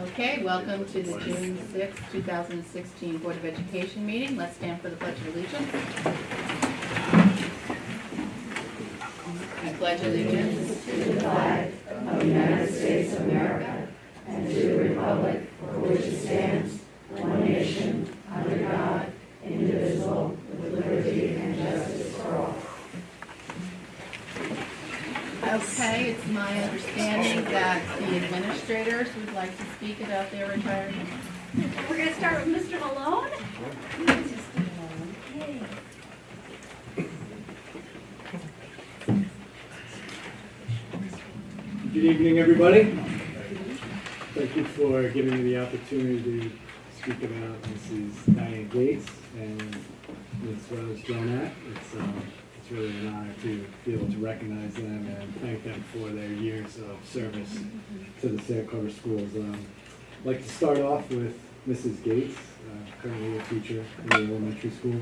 Okay, welcome to the June 6, 2016 Board of Education meeting. Let's stand for the Pledge of Allegiance. I pledge allegiance to the flag of the United States of America and to the republic for which it stands, one nation, under God, indivisible, with liberty and justice for all. Okay, it's my understanding that the administrators would like to speak about their retirement. We're going to start with Mr. Malone. Good evening, everybody. Thank you for giving me the opportunity to speak about Mrs. Diane Gates and Ms. Rose Jonat. It's really an honor to be able to recognize them and thank them for their years of service to the Santa Clara schools. I'd like to start off with Mrs. Gates, currently a teacher in the elementary school.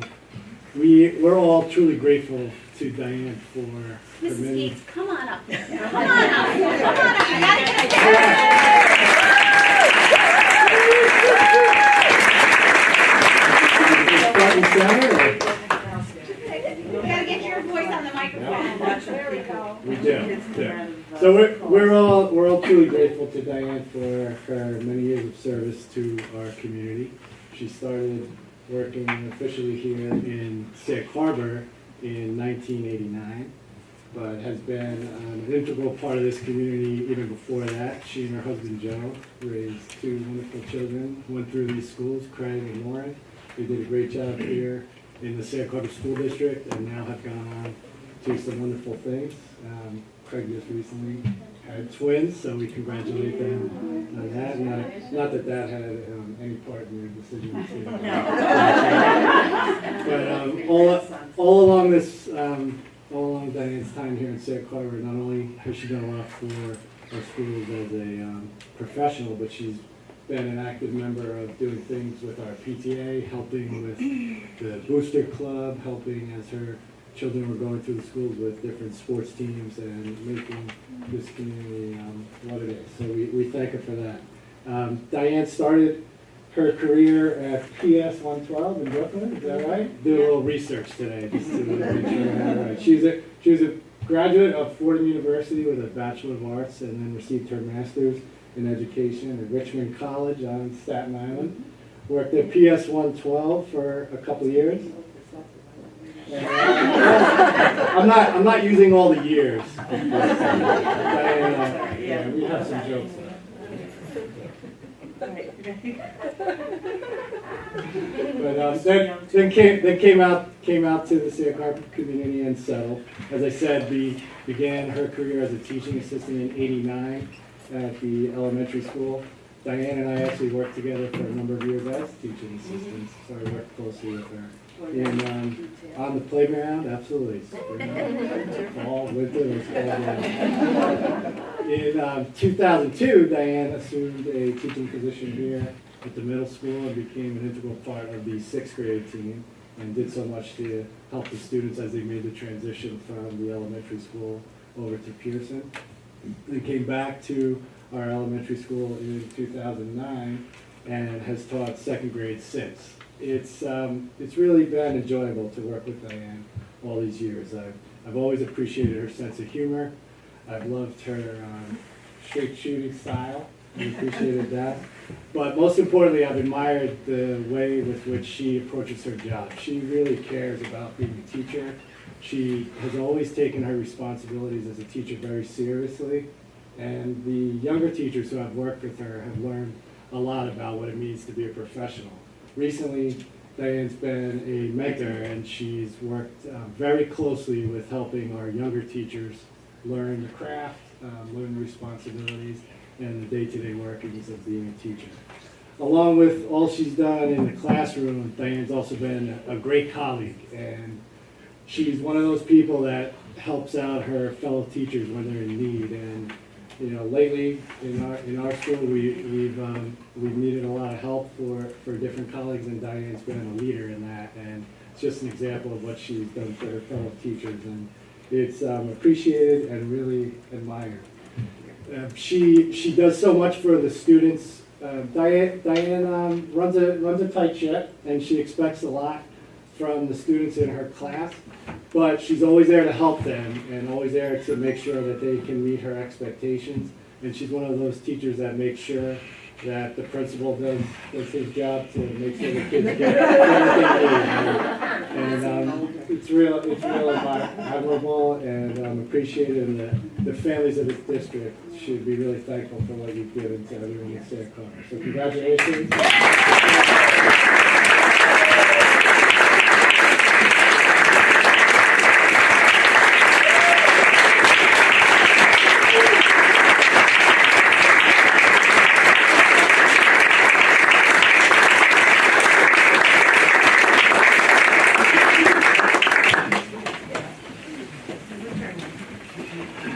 We're all truly grateful to Diane for her Mrs. many... Gates, come on up there. Come on up. Come on up. I gotta get a picture. Front and center, We gotta get your voice on the microphone. There we go. we do. Yeah. So we're all truly grateful to Diane for her many years of service to our community. She started working officially here in Sag Harbor in 1989, but has been an integral part of this community even before that. She and her husband Joe raised two wonderful children, went through these schools, Craig and Lauren. They did a great job here in the Sag Harbor School District and now have gone on to some wonderful things. Craig just recently had twins, so we congratulate them on that. Not that that had any part in your decision. But all along Diane's time here in Santa Clara, not only has she done a lot for our schools as a professional, but she's been an active member of doing things with our PTA, helping with the Booster Club, helping as her children were going through the schools with different sports teams and making this community what it is. So we thank her for that. Diane started her career at PS 112 in Brooklyn, is that right? Did a little research today just to make sure I had it right. She was a graduate of Fordham University with a Bachelor of Arts and then received her master's in education at Richmond College on Staten Island. Worked at PS 112 for a couple of years. I'm not using all the years. Yeah, we have some jokes there. But then came out to the Santa Clara community and settled. As I said, began her career as a teaching assistant in '89 at the elementary school. Diane and I actually worked together for a number of years as teaching assistants, so I worked closely with her. And on the playground, absolutely. Fall, winter, it was all good. In 2002, Diane assumed a teaching position here at the middle school and became an integral part of the 6th grade team and did so much to help the students as they made the transition from the elementary school over to Pearson. They came back to our elementary school in 2009 and has taught 2nd grade since. It's really been enjoyable to work with Diane all these years. I've always appreciated her sense of humor. I've loved her straight shooting style. I appreciated that. But most importantly, I've admired the way with which she approaches her job. She really cares about being a teacher. She has always taken her responsibilities as a teacher very seriously. And the younger teachers who have worked with her have learned a lot about what it means to be a professional. Recently, Diane's been a mentor and she's worked very closely with helping our younger teachers learn the craft, learn the responsibilities, and the day-to-day workings of being a teacher. Along with all she's done in the classroom, Diane's also been a great colleague, and she's one of those people that helps out her fellow teachers when they're in need. And you know, lately in our school, we've needed a lot of help for different colleagues, and Diane's been a leader in that. And it's just an example of what she's done for her fellow teachers, and it's appreciated and really admired. She does so much for the students Diane runs a tight ship, and she expects a lot from the students in her class, but she's always there to help them and always there to make sure that they can meet her expectations. And she's one of those teachers that makes sure that the principal does his job to make sure the kids get everything they need. And it's real admirable and appreciated, and the families of this district should be really thankful for what you've given to everyone in Santa Clara. So congratulations.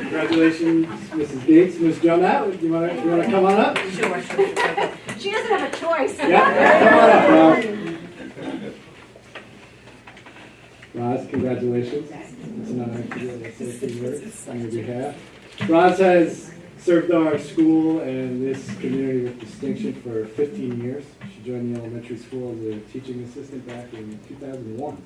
Congratulations, Mrs. Gates. Ms. Jonah, you want to come on up? Sure. She doesn't have a choice. Yeah, come on up, Roz. Roz, congratulations. It's an honor to be able to say a few words on your behalf. Roz has served our school and this community with distinction for 15 years. She joined the elementary school as a teaching assistant back in 2001.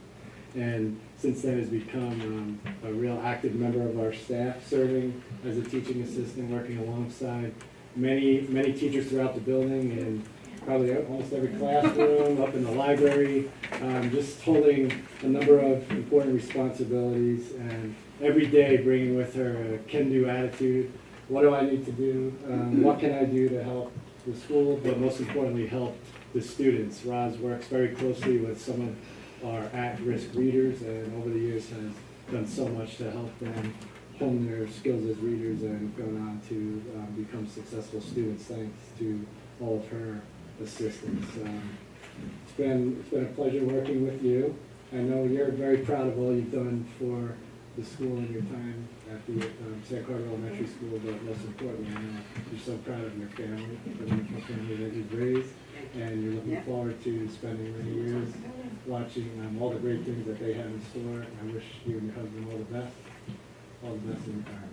And since then has become a real active member of our staff, serving as a teaching assistant, working alongside many teachers throughout the building, and probably almost every classroom, up in the library, just holding a number of important responsibilities, and every day bringing with her a can-do attitude. What do I need to do? What can I do to help the school, but most importantly, help the students? Roz works very closely with some of our at-risk readers, and over the years has done so much to help them hone their skills as readers and gone on to become successful students thanks to all of her assistance. It's been a pleasure working with you. I know you're very proud of all you've done for the school and your time at the Santa Clara Elementary School, but most importantly, I know you're so proud of your family, the wonderful family that you've raised, and you're looking forward to spending many years watching all the great things that they have in store. I wish you and your husband all the best in retirement.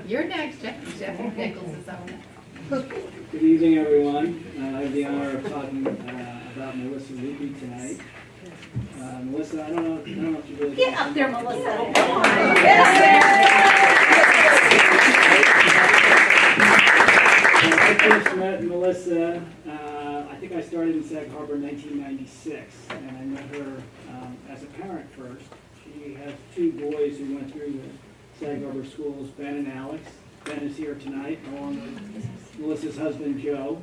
You're next, Jeff Nichols is up next. Good evening, everyone. I have the honor of talking about Melissa Luby tonight. Melissa, I don't know if you really Get up there, Melissa. When I first met Melissa, I think I started in Sag Harbor in 1996, and I met her as a parent first. She has two boys who went through the Sag Harbor schools, Ben and Alex. Ben is here tonight, along with Melissa's husband, Joe.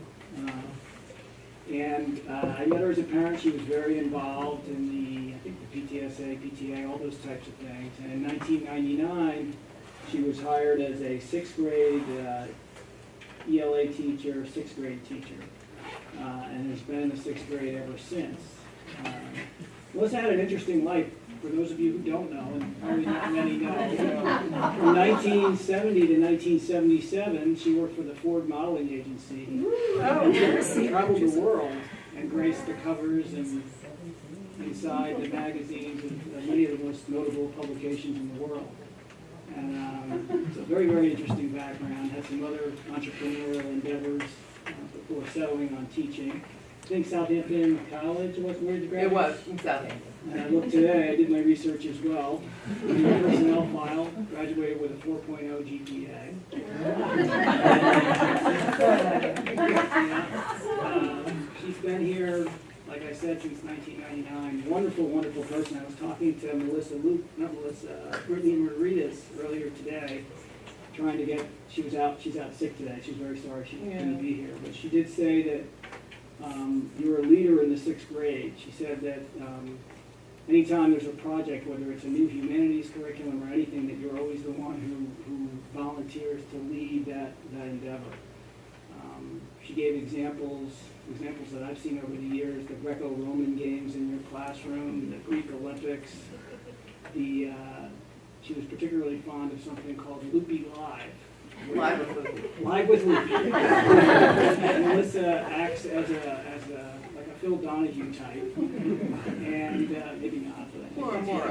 And I met her as a parent. She was very involved in the PTSA, PTA, all those types of things. And in 1999, she was hired as a sixth grade ELA teacher, sixth grade teacher, and has been in the sixth grade ever since. Melissa had an interesting life. For those of you who don't know, and probably not many know, from 1970 to 1977, she worked for the Ford Modeling Agency. And traveled the world and graced the covers and inside the magazines of many of the most notable publications in the world. And it's a very, very interesting background. Had some other entrepreneurial endeavors before settling on teaching. I think Southampton College was where you graduated? It was in Southampton. And I looked today, I did my research as well. In your personnel file, graduated with a 4.0 GPA. She's been here, like I said, since 1999. Wonderful, wonderful person. I was talking to Brittany Maritas earlier today, trying to get, she's out sick today. She's very sorry she couldn't be here. But she did say that you were a leader in the sixth grade. She said that anytime there's a project, whether it's a new humanities curriculum or anything, that you're always the one who volunteers to lead that endeavor. She she gave examples that I've seen over the years, the Greco-Roman games in your classroom, the Greek Olympics. She was particularly fond of something called Loopy Live. Live with Loopy. Melissa acts as like a Phil Donahue type, and maybe not, but I think More.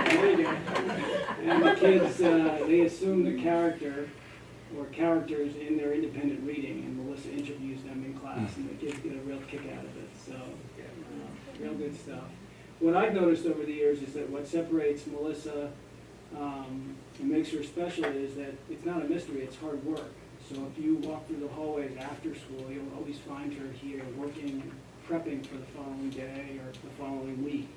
There you go. And the kids, they assume the character or characters in their independent reading, and Melissa interviews them in class, and the kids get a real kick out of it. So, real good stuff. What I've noticed over the years is that what separates Melissa and makes her special is that it's not a mystery, it's hard work. So if you walk through the hallways after school, you'll always find her here working and prepping for the following day or the following week.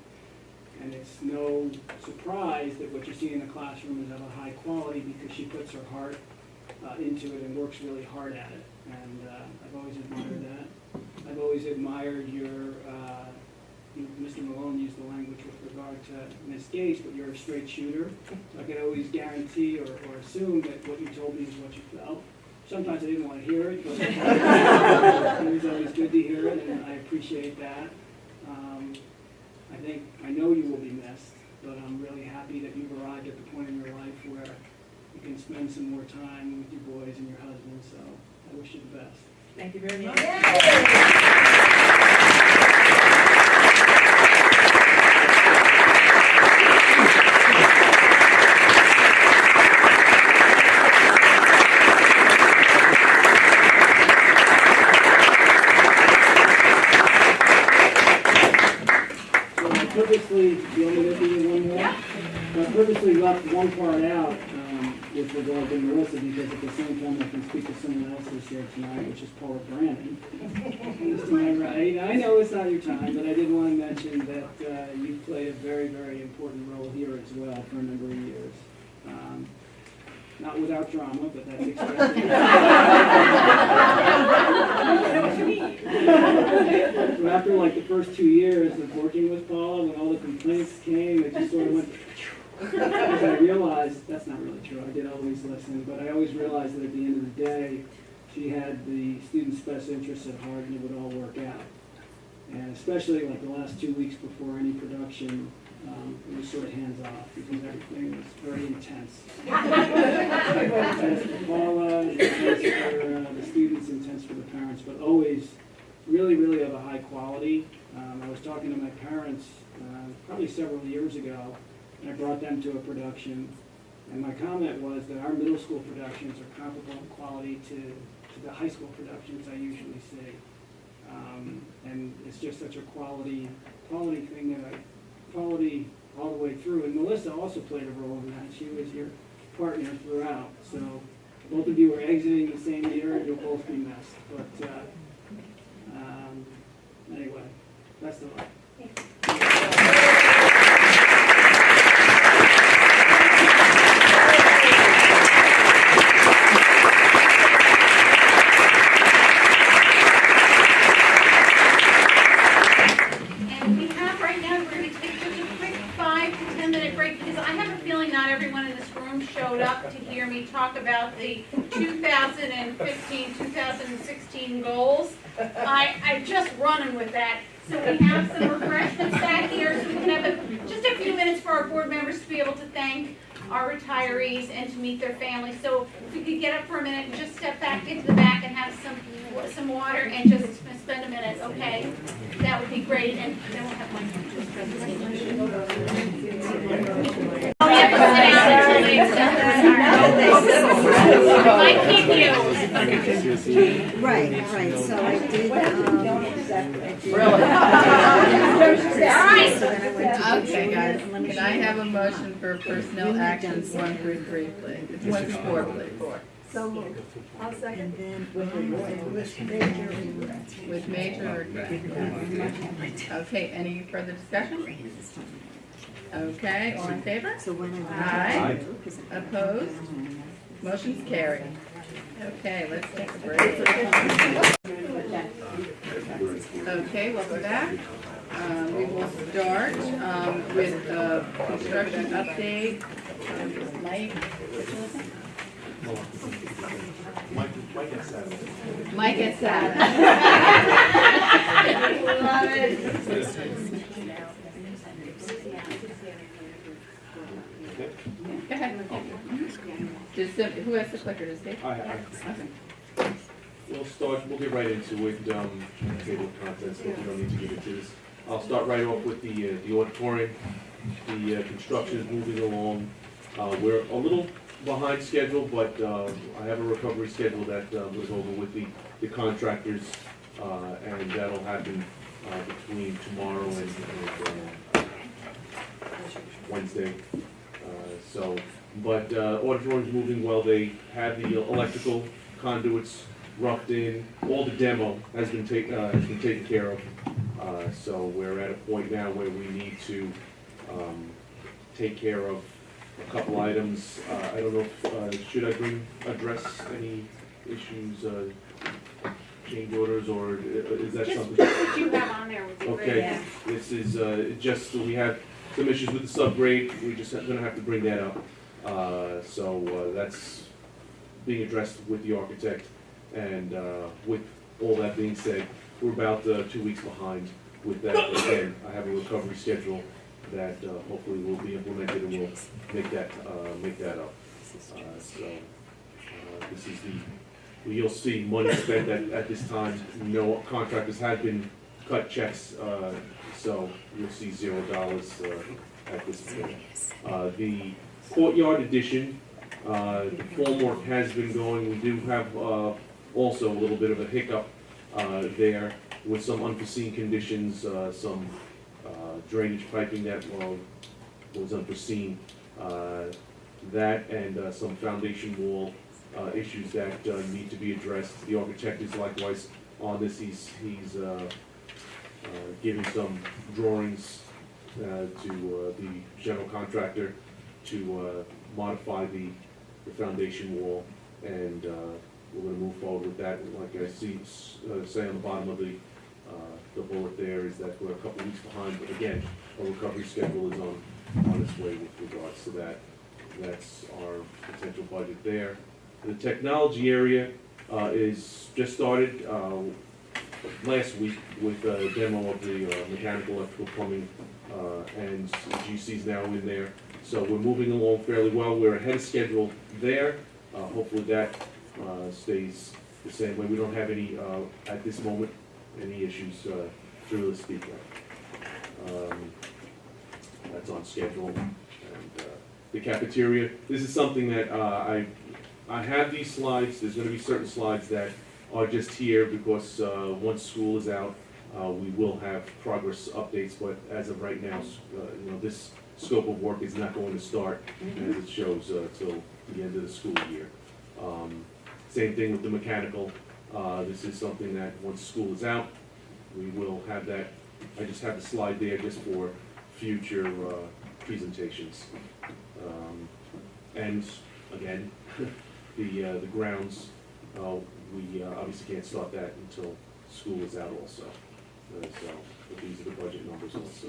And it's no surprise that what you see in the classroom is of a high quality because she puts her heart into it and works really hard at it. And I've always admired that. I've always admired your, Mr. Malone used the language with regard to Ms. Gates, but you're a straight shooter. So I can always guarantee or assume that what you told me is what you felt. Sometimes I didn't want to hear it, but it was always good to hear it, and I appreciate that. I know you will be missed, but I'm really happy that you've arrived at the point in your life where you can spend some more time with your boys and your husband, so I wish you the best. Thank you very much. I purposely left one part out with regard to Melissa because at the same time I can speak to someone else who's here tonight, which is Paula Brandon. Is to my right. I know it's not your time, but I did want to mention that you've played a very, very important role here as well for a number of years. Not without drama, but that's expected. So after like the first 2 years of working with Paula, when all the complaints came, it just sort of went. Because I realized, that's not really true, I did always listen, but I always realized that at the end of the day, she had the students' best interests at heart and it would all work out. And especially like the last 2 weeks before any production, it was sort of hands-off because everything was very intense. Intense for Paula, intense for the students, intense for the parents, but always really, really of a high quality. I was talking to my parents probably several years ago, and I brought them to a production, and my comment was that our middle school productions are comparable in quality to the high school productions I usually see. And it's just such a quality thing that quality all the way through. And Melissa also played a role in that. She was your partner throughout. So both of you are exiting the same year, and you'll both be missed. But anyway, best of luck. Talk about the 2015-2016 goals. I'm just running with that. So we have some refreshments back here, so we can have just a few minutes for our board members to be able to thank our retirees and to meet their families. So if we could get up for a minute and just step back into the back and have some water and just spend a minute, okay? That would be great. And then we'll have one presentation. Oh, we have to sit down until they accept us. Might keep you. Right, so I did, All right. so then I went to. Okay, guys, can I have a motion for personnel actions 1 through 3, please? 1 through 4, please. So moved. I'll second. And then With major regret. Okay, any further discussion? Okay, all in favor? So when Aye. Opposed? Motion's carried. Okay, let's take a break. Okay, welcome back. We will start with a construction update. Mike, what you looking? Mike gets that. Mike gets that. Love it. Okay. Go ahead. Who has the clicker? Does Dave? Okay. We'll get right into it, table of contents, but we don't need to get into this. I'll start right off with the auditorium. The construction is moving along. We're a little behind schedule, but I have a recovery schedule that was over with the contractors, and that'll happen between tomorrow and Wednesday. But auditorium's moving well. They have the electrical conduits roughed in. All the demo has been taken care of. So we're at a point now where we need to take care of a couple items. I don't know if, should I address any issues, change orders, or is that Just something? what you have on there would be great. Okay, this is just, we have some issues with the subgrade, we're just gonna have to bring that up. So that's being addressed with the architect, and with all that being said, we're about 2 weeks behind with that. Again, I have a recovery schedule that hopefully will be implemented and will make that up. This is you'll see money spent at this time. No contractors have been cut checks, so you'll see $0 at this point. The courtyard addition, the formwork has been going. We do have also a little bit of a hiccup there with some unforeseen conditions, some drainage piping that was unforeseen. That and some foundation wall issues that need to be addressed. The architect is likewise on this. He's giving some drawings to the general contractor to modify the foundation wall, and we're going to move forward with that. Like I say on the bottom of the bullet there, is that we're a couple weeks behind, but again, our recovery schedule is on its way with regards to that. That's our potential budget there. The technology area is just started last week with a demo of the mechanical, electrical, plumbing, and GC's now in there. So we're moving along fairly well. We're ahead of schedule there. Hopefully that stays the same way. We don't have any, at this moment, any issues to really speak of. That's on schedule. And the cafeteria, this is something that I have these slides. There's going to be certain slides that are just here because once school is out, we will have progress updates. But as of right now, this scope of work is not going to start, as it shows, till the end of the school year. Same thing with the mechanical. This is something that once school is out, we will have that. I just have the slide there just for future presentations. And again, the grounds, we obviously can't start that until school is out also. But these are the budget numbers also.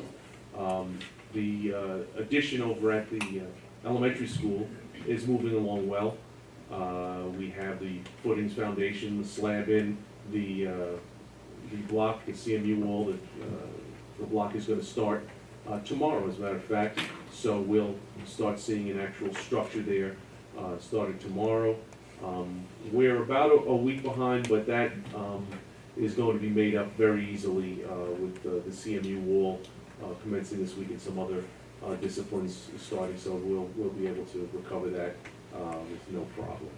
The addition over at the elementary school is moving along well. We have the footings, foundation, the slab in, the block, the CMU wall. The block is going to start tomorrow, as a matter of fact. So we'll start seeing an actual structure there starting tomorrow. We're about a week behind, but that is going to be made up very easily with the CMU wall commencing this week and some other disciplines starting. So we'll be able to recover that with no problem.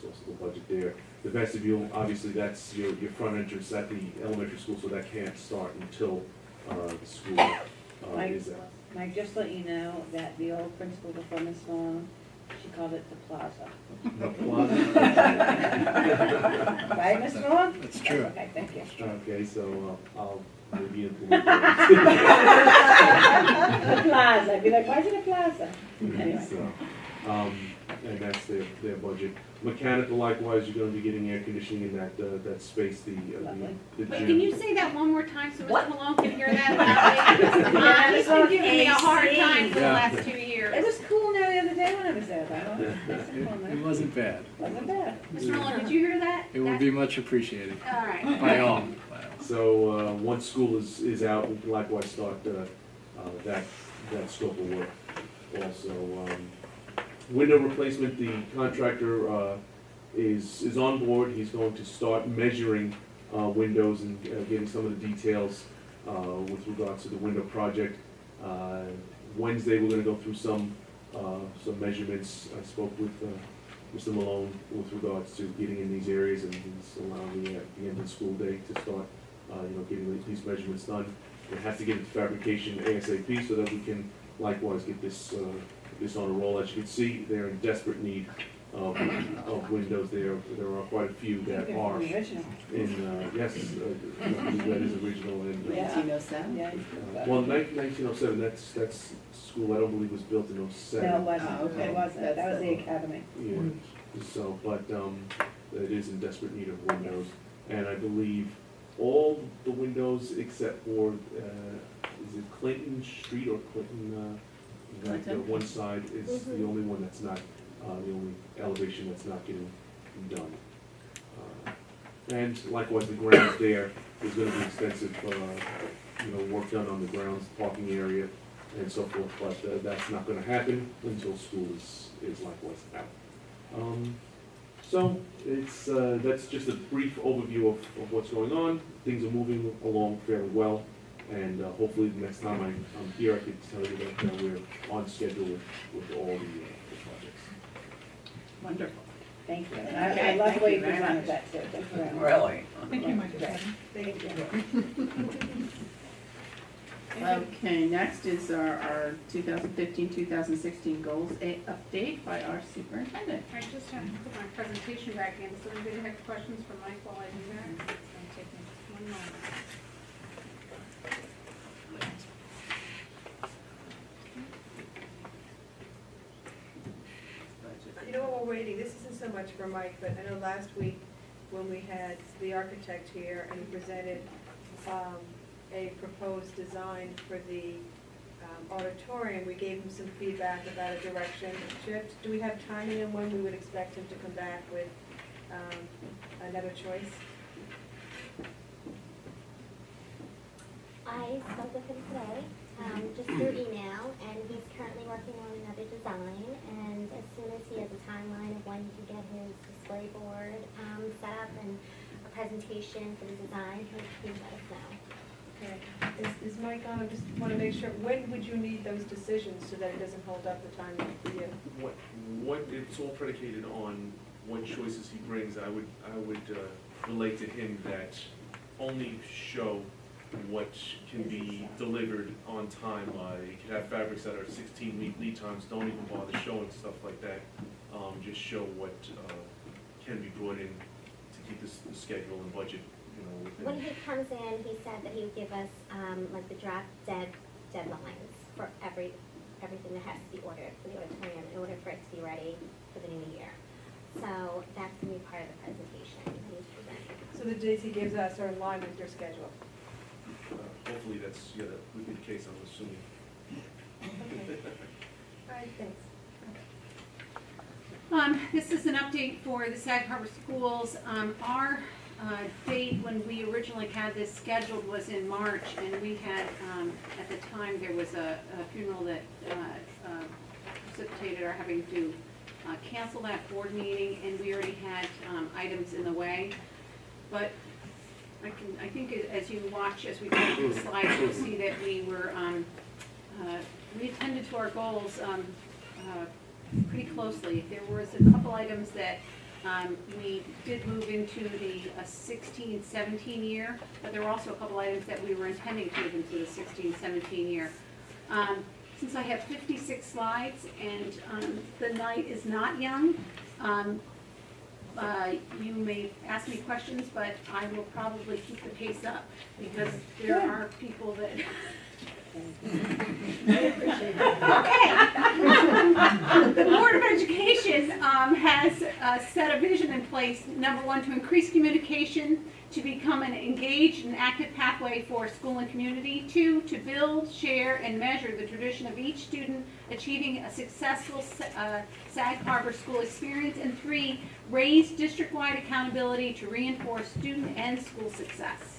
So the budget there. The vestibule, obviously, that's your front entrance at the elementary school, so that can't start until the school is out. Mike, just let you know that the old principal before Miss Long, she called it the plaza. The plaza? Right, Miss Long? That's true. Okay, thank you. Okay, so I'll maybe implement that. The plaza, I'd be like, why is it a plaza? Anyway. So, and that's their budget. Mechanical, likewise, you're going to be getting air conditioning in that space, the Lovely. Wait, gym. can you say that one more time so What? Mr. Malone can hear that loudly? He's been giving me a hard time for the last 2 years. years. It was cool now the other day when I was there, though. It was cool It now. wasn't bad. Wasn't bad. Mr. Muller, did you hear that? It would be much appreciated All right. by all. So, once school is out, we can likewise start, that scope of work. Also, window replacement, the contractor, is on board. He's going to start measuring, windows and getting some of the details, with regards to the window project. Wednesday, we're gonna go through some measurements. I spoke with, Mr. Malone with regards to getting in these areas, and he's allowing me at the end of the school day to start, getting these measurements done. It has to get into fabrication ASAP so that we can likewise get this on a roll. As you can see, they're in desperate need of windows. There are quite a few that are Original. in, yes, that is original and. Yeah. 1907? Yeah. Well, 1907, that's school, I don't believe was built in No, it 07. wasn't. Oh, okay. It wasn't. That was the academy. Yeah, so, but, it is in desperate need of windows. And I believe all the windows except for, is it Clinton Street or Clinton, like the Clinton? one side is the only one that's not, the only elevation that's not getting done. And likewise, the grounds there, there's gonna be extensive, work done on the grounds, parking area, and so forth, but, that's not gonna happen until school is likewise out. So, it's, that's just a brief overview of what's going on. Things are moving along fairly well, and, hopefully the next time I'm here, I can tell you that, we're on schedule with all the projects. Wonderful. Thank you. And Okay, I love the thank way you you very presented much. that too. Thank you very much. Really? Thank you, Mike. Thank you. Okay, next is our 2015-2016 goals update by our superintendent. I just have to put my presentation back in, so anybody have questions for Mike while I do that? It's gonna take me just 1 moment. You know what, we're waiting, this isn't so much for Mike, but I know last week when we had the architect here and he presented a proposed design for the auditorium, we gave him some feedback about a direction shift. Do we have timing on when we would expect him to come back with another choice? I spoke with him today, just through email, and he's currently working on another design, and as soon as he has a timeline of when he can get his display board set up and a presentation for the design, he'll let us know. Okay. Is Mike on? I just want to make sure, when would you need those decisions so that it doesn't hold up the timeline for you? What it's all predicated on what choices he brings. I would relate to him that only show what can be delivered on time. You could have fabrics that are 16-week lead times, don't even bother showing stuff like that. Just show what can be brought in to keep the schedule and budget, within. When he comes in, he said that he would give us like the draft deadlines for everything that has to be ordered for the auditorium in order for it to be ready for the new year. So that's going to be part of the presentation that he's presenting. So the dates he gives us are in line with your schedule? Hopefully that would be the case, I'm assuming. Okay. All right, thanks. This is an update for the Sag Harbor Schools. Our date when we originally had this scheduled was in March, and we had, at the time, there was a funeral that precipitated our having to cancel that board meeting, and we already had items in the way. But I think as you watch, as we go through the slides, you'll see that we were, we attended to our goals pretty closely. There was a couple items that we did move into the 16-17 year, but there were also a couple items that we were intending to move into the 16-17 year. Since I have 56 slides and the night is not young, you may ask me questions, but I will probably keep the pace up because there are people that Okay. The Board of Education has set a vision in place, number one, to increase communication, to become an engaged and active pathway for school and community. Two, to build, share, and measure the tradition of each student achieving a successful Sag Harbor school experience. And three, raise district-wide accountability to reinforce student and school success.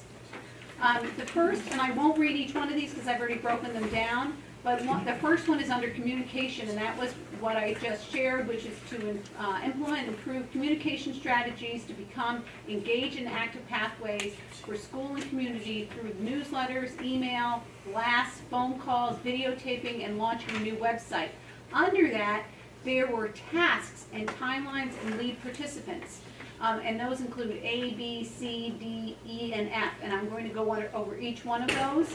The first, and I won't read each one of these because I've already broken them down, but the first one is under communication, and that was what I just shared, which is to implement and improve communication strategies to become engaged and active pathways for school and community through newsletters, email, blasts, phone calls, videotaping, and launching a new website. Under that, there were tasks and timelines and lead participants. And those include A, B, C, D, E, and F, and I'm going to go over each one of those.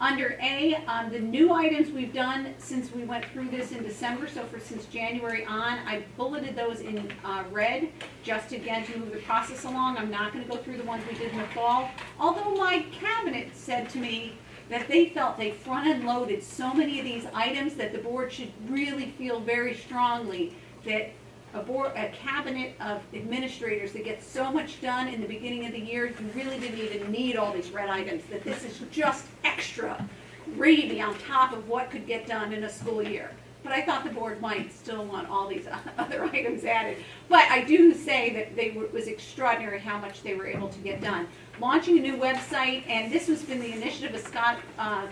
Under A, the new items we've done since we went through this in December, so since January on, I bulleted those in red, just again to move the process along. I'm not going to go through the ones we did in the fall, although my cabinet said to me that they felt they front-end loaded so many of these items that the board should really feel very strongly that a cabinet of administrators that gets so much done in the beginning of the year, you really didn't even need all these red items, that this is just extra gravy on top of what could get done in a school year. But I thought the board might still want all these other items added. But I do say that it was extraordinary how much they were able to get done. Launching a new website, and this has been the initiative of Scott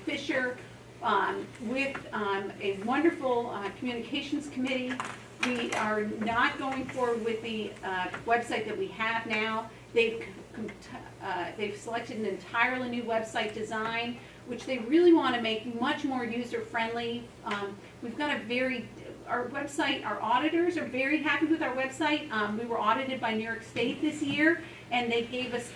Fisher with a wonderful communications committee. We are not going forward with the website that we have now. They've selected an entirely new website design, which they really want to make much more user-friendly. We've got our website, our auditors are very happy with our website. We were audited by New York State this year, and they gave us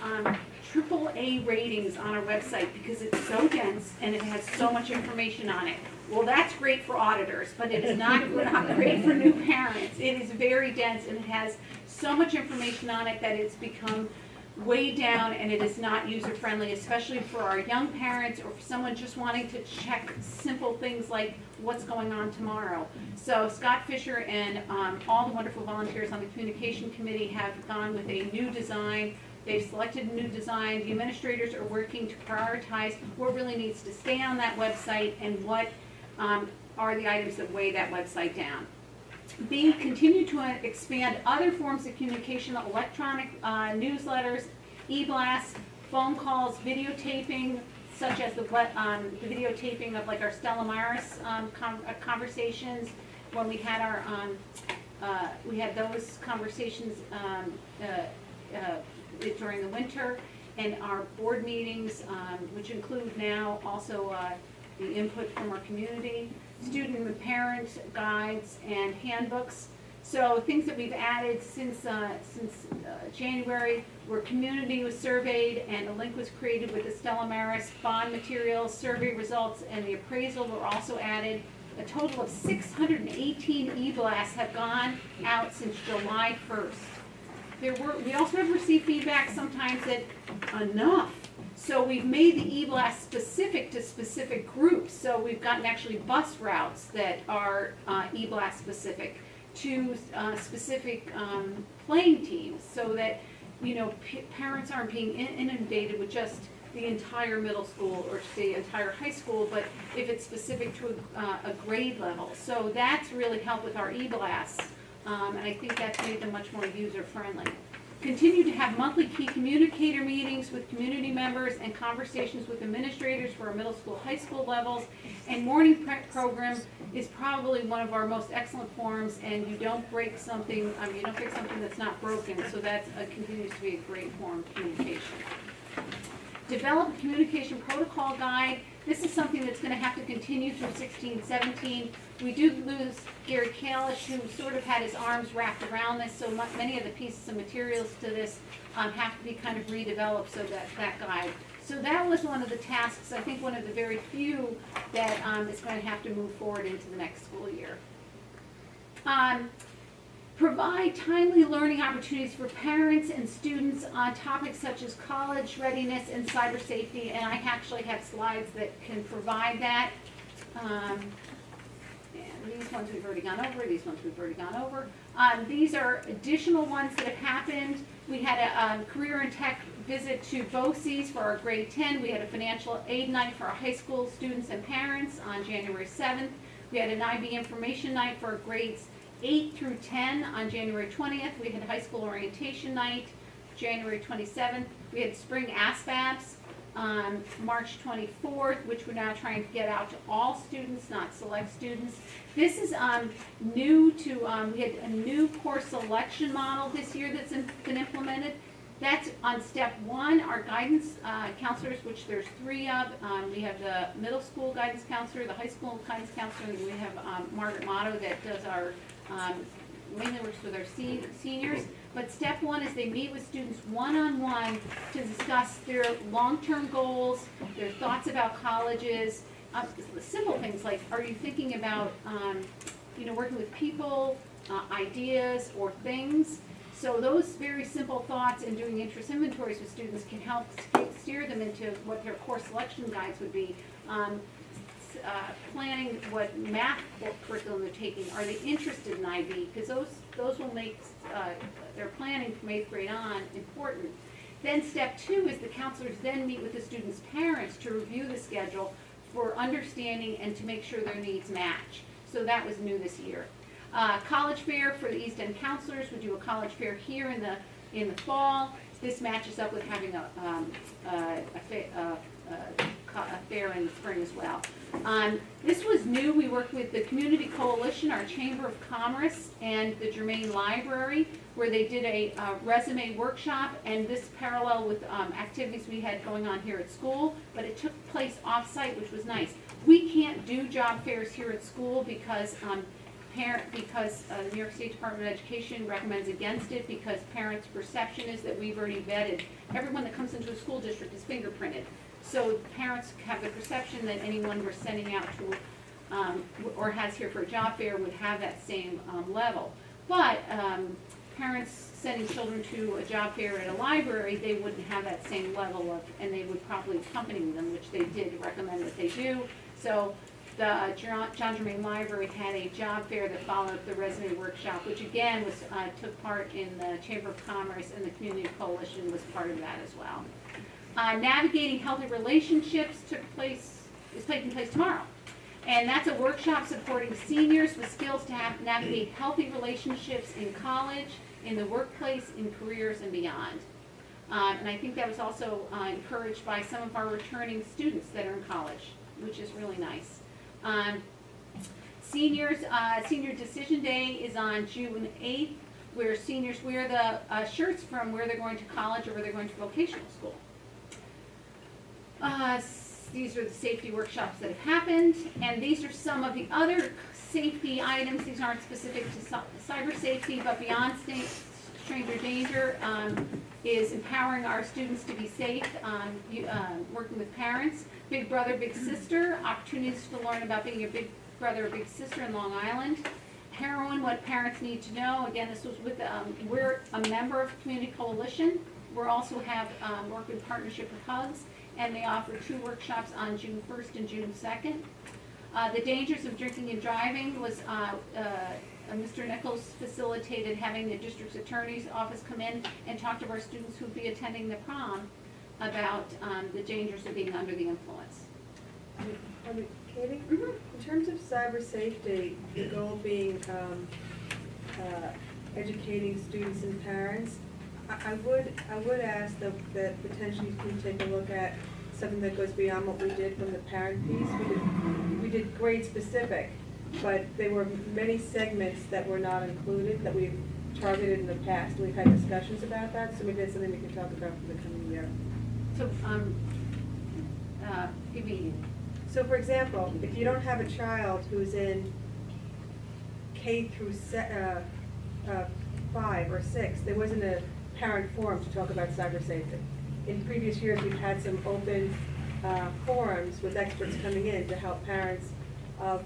AAA ratings on our website because it's so dense and it has so much information on it. Well, that's great for auditors, but it is not great for new parents. It is very dense and it has so much information on it that it's become way down and it is not user-friendly, especially for our young parents or for someone just wanting to check simple things like what's going on tomorrow. So Scott Fisher and all the wonderful volunteers on the communication committee have gone with a new design. They've selected a new design. The administrators are working to prioritize what really needs to stay on that website and what are the items that weigh that website down. B, continue to expand other forms of communication, electronic newsletters, e-blasts, phone calls, videotaping, such as the videotaping of like our Stella Maris conversations. When we had we had those conversations during the winter, and our board meetings, which include now also the input from our community, student and parent guides, and handbooks. So things that we've added since January, where community was surveyed and a link was created with the Stella Maris bond materials, survey results, and the appraisal were also added. A total of 618 e-blasts have gone out since July 1st. We also have received feedback sometimes that enough. So we've made the e-blast specific to specific groups. So we've gotten actually bus routes that are e-blast specific to specific playing teams, so that parents aren't being inundated with just the entire middle school or the entire high school, but if it's specific to a grade level. So that's really helped with our e-blasts, and I think that's made them much more user-friendly. Continue to have monthly key communicator meetings with community members and conversations with administrators for our middle school, high school levels. And morning prep program is probably one of our most excellent forms, and you don't break something, you don't fix something that's not broken, so that continues to be a great form of communication. Develop a communication protocol guide. This is something that's going to have to continue through 16-17. We do lose Gary Kalish, who sort of had his arms wrapped around this, so many of the pieces of materials to this have to be kind of redeveloped, so that guide. So that was one of the tasks, I think one of the very few that is going to have to move forward into the next school year. provide timely learning opportunities for parents and students on topics such as college readiness and cyber safety, and I actually have slides that can provide that. And these ones we've already gone over, these ones we've already gone over. These are additional ones that have happened. We had a career and tech visit to BOCES for our grade 10. We had a financial aid night for our high school students and parents on January 7th. We had an IB information night for our grades 8 through 10 on January 20th. We had high school orientation night, January 27th. We had spring ASVABs on March 24th, which we're now trying to get out to all students, not select students. This is new to, we had a new course selection model this year that's been implemented. That's on step 1, our guidance counselors, which there's 3 of. We have the middle school guidance counselor, the high school guidance counselor, and we have Margaret Motto that does our, mainly works with our seniors. But step 1 is they meet with students one-on-one to discuss their long-term goals, their thoughts about colleges, simple things like, are you thinking about, working with people, ideas, or things? So those very simple thoughts and doing interest inventories with students can help steer them into what their course selection guides would be. Planning what math curriculum they're taking. Are they interested in IB? Because those will make their planning from 8th grade on important. Then step 2 is the counselors then meet with the students' parents to review the schedule for understanding and to make sure their needs match. So that was new this year. College fair for the East End counselors. We do a college fair here in the fall. This matches up with having a fair in the spring as well. This was new. We worked with the Community Coalition, our Chamber of Commerce, and the Germain Library, where they did a resume workshop, and this parallel with activities we had going on here at school, but it took place off-site, which was nice. We can't do job fairs here at school because the New York State Department of Education recommends against it because parents' perception is that we've already vetted. Everyone that comes into a school district is fingerprinted. So parents have the perception that anyone we're sending out to or has here for a job fair would have that same level. But parents sending children to a job fair at a library, they wouldn't have that same level of, and they would probably accompany them, which they did recommend that they do. So the John Germain Library had a job fair that followed the resume workshop, which again was took part in the Chamber of Commerce, and the Community Coalition was part of that as well. Navigating Healthy Relationships is taking place tomorrow. And that's a workshop supporting seniors with skills to navigate healthy relationships in college, in the workplace, in careers, and beyond. And I think that was also encouraged by some of our returning students that are in college, which is really nice. Senior Decision Day is on June 8th, where seniors wear the shirts from where they're going to college or where they're going to vocational school. These are the safety workshops that have happened, and these are some of the other safety items. These aren't specific to cyber safety, but beyond stranger danger is empowering our students to be safe, working with parents. Big brother, big sister, opportunities to learn about being a big brother or big sister in Long Island. Heroin, what parents need to know. Again, this was with, we're a member of Community Coalition. We also have work in partnership with HUGS, and they offer 2 workshops on June 1st and June 2nd. The dangers of drinking and driving was Mr. Nichols facilitated having the district's attorney's office come in and talk to our students who would be attending the prom about the dangers of being under the influence. Katie, in terms of cyber safety, the goal being educating students and parents, I would ask that potentially you can take a look at something that goes beyond what we did from the parent piece. We did grade specific, but there were many segments that were not included that we've targeted in the past. We've had discussions about that, so maybe that's something we can talk about for the coming year. So, give me. So, for example, if you don't have a child who's in K through 5 or 6, there wasn't a parent forum to talk about cyber safety. In previous years, we've had some open forums with experts coming in to help parents of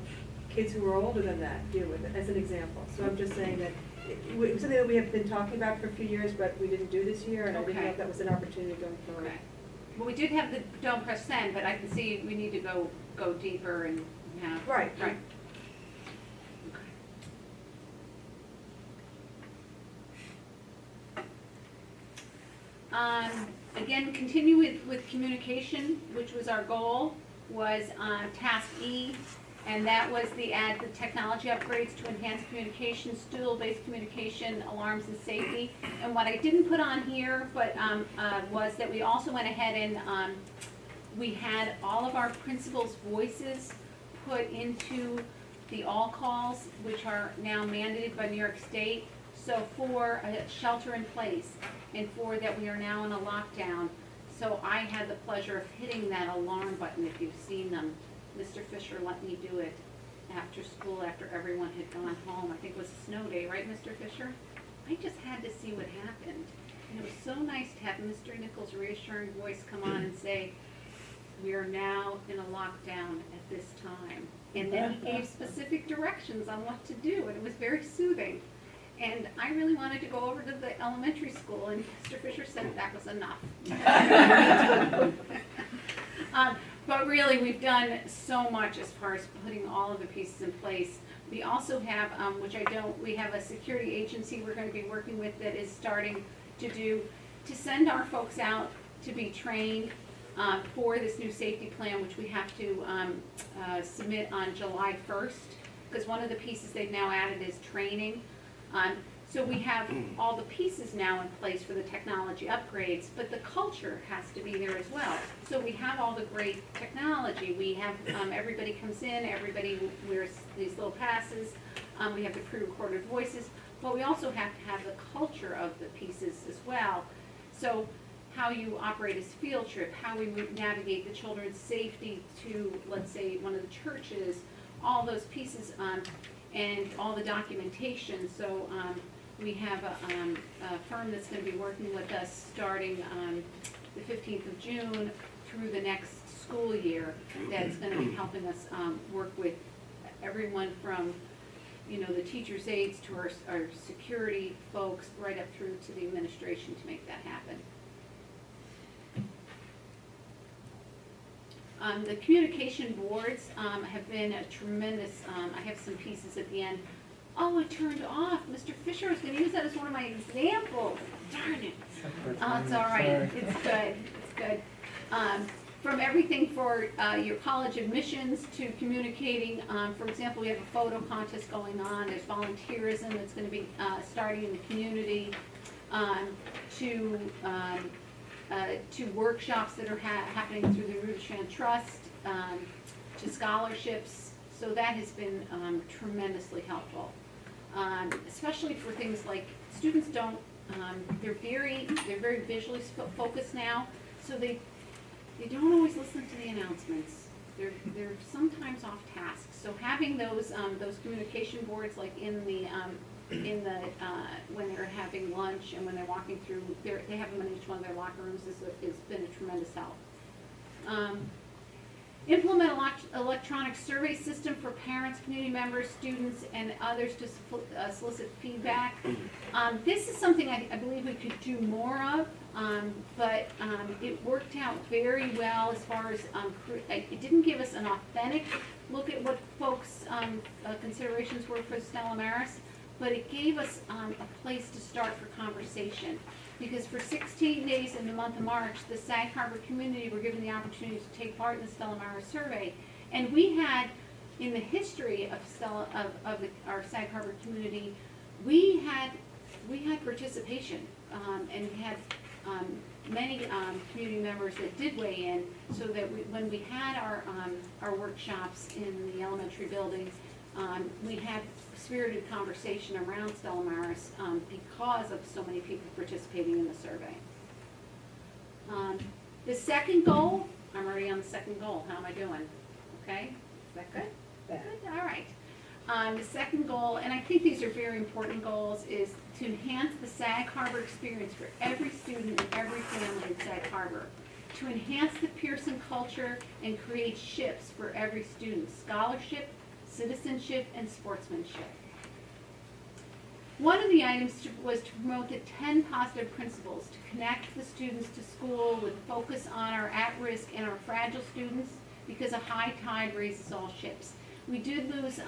kids who are older than that deal with it, as an example. So I'm just saying that it's something that we have been talking about for a few years, but we didn't do this year, and I didn't know Okay. if that was an opportunity going forward. Okay. Well, we did have the don't press send, but I can see we need to go deeper and have. Right. Right. Again, continue with communication, which was our goal, was task E, and that was the technology upgrades to enhance communication, stool-based communication, alarms and safety. And what I didn't put on here, but was that we also went ahead and we had all of our principals' voices put into the all calls, which are now mandated by New York State. So for a shelter in place, and for that we are now in a lockdown. So I had the pleasure of hitting that alarm button, if you've seen them. Mr. Fisher let me do it after school, after everyone had gone home. I think it was a snow day, right, Mr. Fisher? I just had to see what happened. And it was so nice to have Mr. Nichols' reassuring voice come on and say, we are now in a lockdown at this time. And then he gave specific directions on what to do, and it was very soothing. And I really wanted to go over to the elementary school, and Mr. Fisher said that was enough. But really, we've done so much as far as putting all of the pieces in place. We also have, we have a security agency we're going to be working with that is starting to send our folks out to be trained for this new safety plan, which we have to submit on July 1st, because one of the pieces they've now added is training. So we have all the pieces now in place for the technology upgrades, but the culture has to be there as well. So we have all the great technology. We have, everybody comes in, everybody wears these little passes. We have the pre-recorded voices, but we also have to have the culture of the pieces as well. So how you operate as field trip, how we navigate the children's safety to, let's say, one of the churches, all those pieces, and all the documentation. So we have a firm that's going to be working with us starting the 15th of June through the next school year, that's going to be helping us work with everyone from, the teachers' aides to our security folks, right up through to the administration to make that happen. The communication boards have been a tremendous, I have some pieces at the end. Oh, it turned off. Mr. Fisher was going to use that as one of my examples. Darn it. Oh, it's all right. It's good. It's good. From everything for your college admissions to communicating. For example, we have a photo contest going on. There's volunteerism that's going to be starting in the community. To workshops that are happening through the Rudishan Trust, to scholarships. So that has been tremendously helpful, especially for things like students don't. They're very visually focused now, so they don't always listen to the announcements. They're sometimes off task. So having those communication boards, like in the when they're having lunch and when they're walking through, they have them in each one of their locker rooms, has been a tremendous help. Implement electronic survey system for parents, community members, students, and others to solicit feedback. This is something I believe we could do more of, but it worked out very well as far as, it didn't give us an authentic look at what folks' considerations were for Stella Maris, but it gave us a place to start for conversation. Because for 16 days in the month of March, the Sag Harbor community were given the opportunity to take part in the Stella Maris survey. And we had, in the history of our Sag Harbor community, we had participation, and we had many community members that did weigh in, so that when we had our workshops in the elementary building, we had spirited conversation around Stella Maris because of so many people participating in the survey. The second goal, I'm already on the second goal. How am I doing? Okay? Is that good? Good. All right. The second goal, and I think these are very important goals, is to enhance the Sag Harbor experience for every student and every family in Sag Harbor. To enhance the Pearson culture and create ships for every student, scholarship, citizenship, and sportsmanship. One of the items was to promote the 10 positive principles to connect the students to school with focus on our at-risk and our fragile students, because a high tide raises all ships. We did lose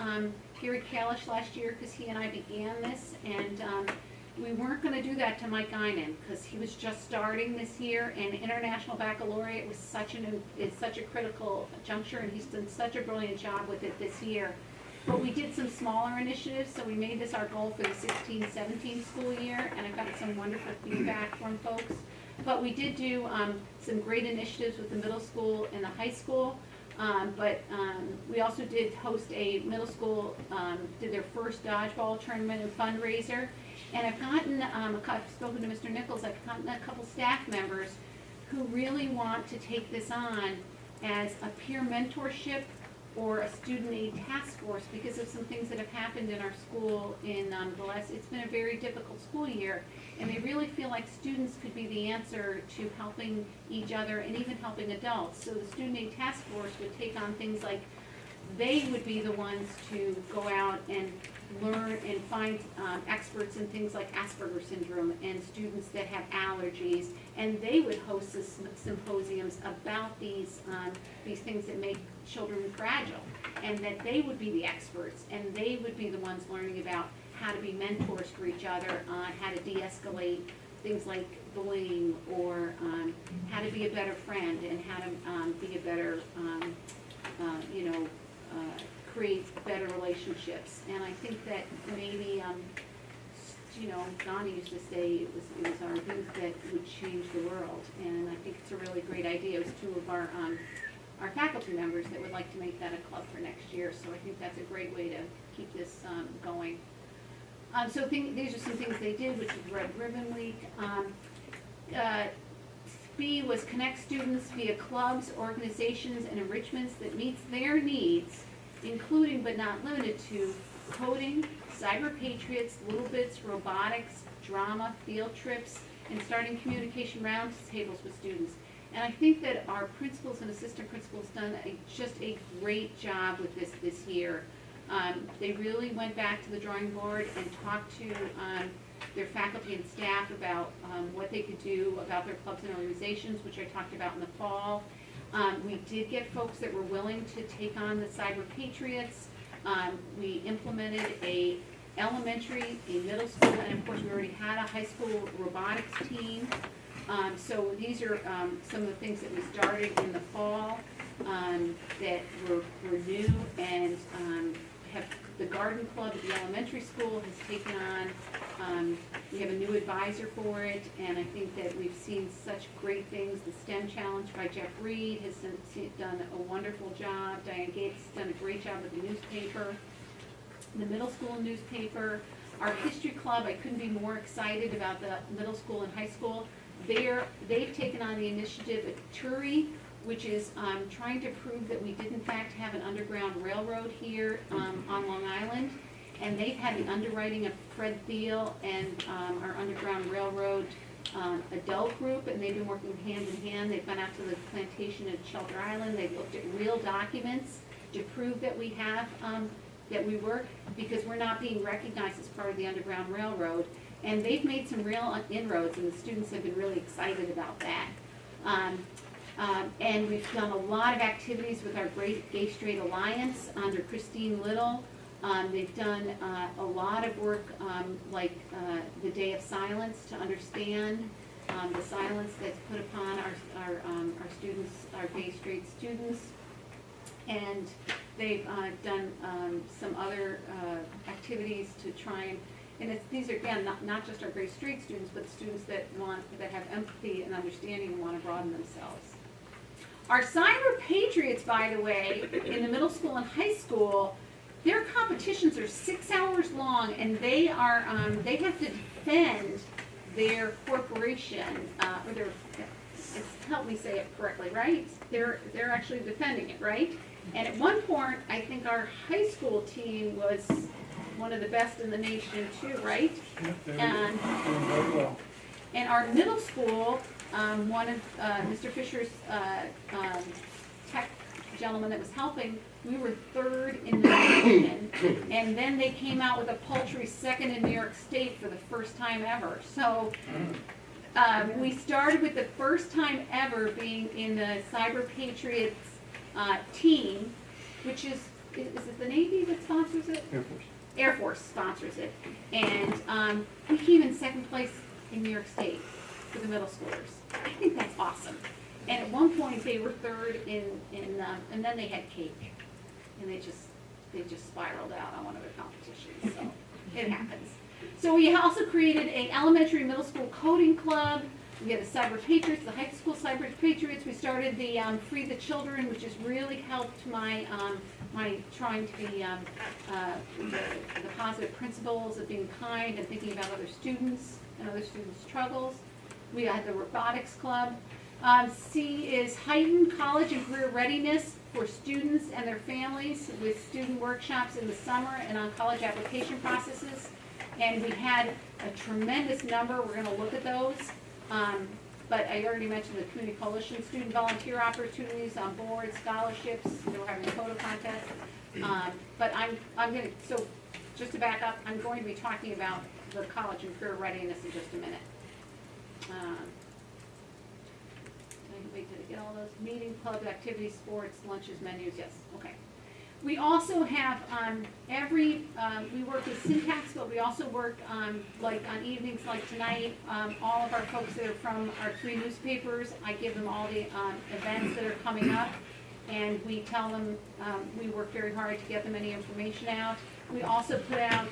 Gary Kalish last year because he and I began this, and we weren't going to do that to Mike Guinan because he was just starting this year, and International Baccalaureate was such a critical juncture, and he's done such a brilliant job with it this year. But we did some smaller initiatives, so we made this our goal for the 16-17 school year, and I've got some wonderful feedback from folks. But we did do some great initiatives with the middle school and the high school. We also did host a middle school, did their first dodgeball tournament and fundraiser. And I've gotten, I've spoken to Mr. Nichols, I've gotten a couple staff members who really want to take this on as a peer mentorship or a student aid task force because of some things that have happened in our school in the last, it's been a very difficult school year. And they really feel like students could be the answer to helping each other and even helping adults. So the student aid task force would take on things like they would be the ones to go out and learn and find experts in things like Asperger's syndrome and students that have allergies, and they would host symposiums about these things that make children fragile, and that they would be the experts, and they would be the ones learning about how to be mentors for each other on how to de-escalate things like bullying, or how to be a better friend, and how to be a better, create better relationships. And I think that maybe, Donnie used to say it was our youth that would change the world, and I think it's a really great idea. It was two of our faculty members that would like to make that a club for next year, so I think that's a great way to keep this going. These are some things they did, which is Red Ribbon Week. B was connect students via clubs, organizations, and enrichments that meets their needs, including but not limited to coding, cyber patriots, little bits, robotics, drama, field trips, and starting communication roundtables with students. And I think that our principals and assistant principals done just a great job with this year. They really went back to the drawing board and talked to their faculty and staff about what they could do about their clubs and organizations, which I talked about in the fall. We did get folks that were willing to take on the Cyber Patriots. We implemented a elementary, a middle school, and of course we already had a high school robotics team. So these are some of the things that we started in the fall that were new, and have the garden club at the elementary school has taken on, we have a new advisor for it, and I think that we've seen such great things. The STEM Challenge by Jeff Reed has done a wonderful job. Diane Gates has done a great job with the newspaper, the middle school newspaper. Our history club, I couldn't be more excited about the middle school and high school. They've taken on the initiative at Turi, which is trying to prove that we did in fact have an underground railroad here on Long Island. And they've had the underwriting of Fred Thiel and our Underground Railroad adult group, and they've been working hand in hand. They've gone out to the plantation at Shelter Island. They've looked at real documents to prove that we have, that we work, because we're not being recognized as part of the Underground Railroad. And they've made some real inroads, and the students have been really excited about that. And we've done a lot of activities with our Gay Straight Alliance under Christine Little. They've done a lot of work like the Day of Silence to understand the silence that's put upon our students, our gay straight students. And they've done some other activities to try and these are again not just our gay straight students, but students that have empathy and understanding and want to broaden themselves. Our Cyber Patriots, by the way, in the middle school and high school, their competitions are 6 hours long, and they have to defend their corporation, or their, help me say it correctly, right? They're actually defending it, right? And at one point, I think our high school team was one of the best in the nation too, right? And our middle school, one of Mr. Fisher's tech gentleman that was helping We were third in the nation, and then they came out with a paltry second in New York State for the first time ever. So we started with the first time ever being in the Cyber Patriots team, which is it the Navy that sponsors it? Air Force. Air Force sponsors it. And we came in second place in New York State for the middle schoolers. I think that's awesome. And at one point they were third and then they had cake. And they just spiraled out on one of the competitions, so it happens. So we also created an elementary middle school coding club. We had the Cyber Patriots, the high school Cyber Patriots. We started the Free the Children, which has really helped my trying to be the positive principles of being kind and thinking about other students and other students' struggles. We had the Robotics Club. C is heightened college and career readiness for students and their families with student workshops in the summer and on college application processes. And we had a tremendous number. We're going to look at those. But I already mentioned the Community Coalition student volunteer opportunities on board, scholarships. They were having a photo contest. But I'm going to, so just to back up, I'm going to be talking about the college and career readiness in just a minute. Wait, did I get all those? Meeting, club, activities, sports, lunches, menus, yes, okay. We also have we work with Syntax, but we also work like on evenings like tonight. All of our folks that are from our 3 newspapers, I give them all the events that are coming up, and we tell them, we work very hard to get them any information out. We also put out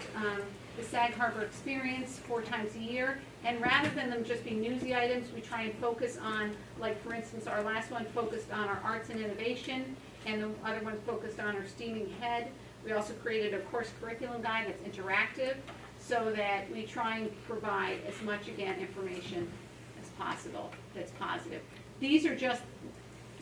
the Sag Harbor Experience 4 times a year, and rather than them just being newsy items, we try and focus on, like for instance, our last one focused on our arts and innovation, and the other one focused on our steaming head. We also created a course curriculum guide that's interactive, so that we try and provide as much, again, information as possible that's positive. These are just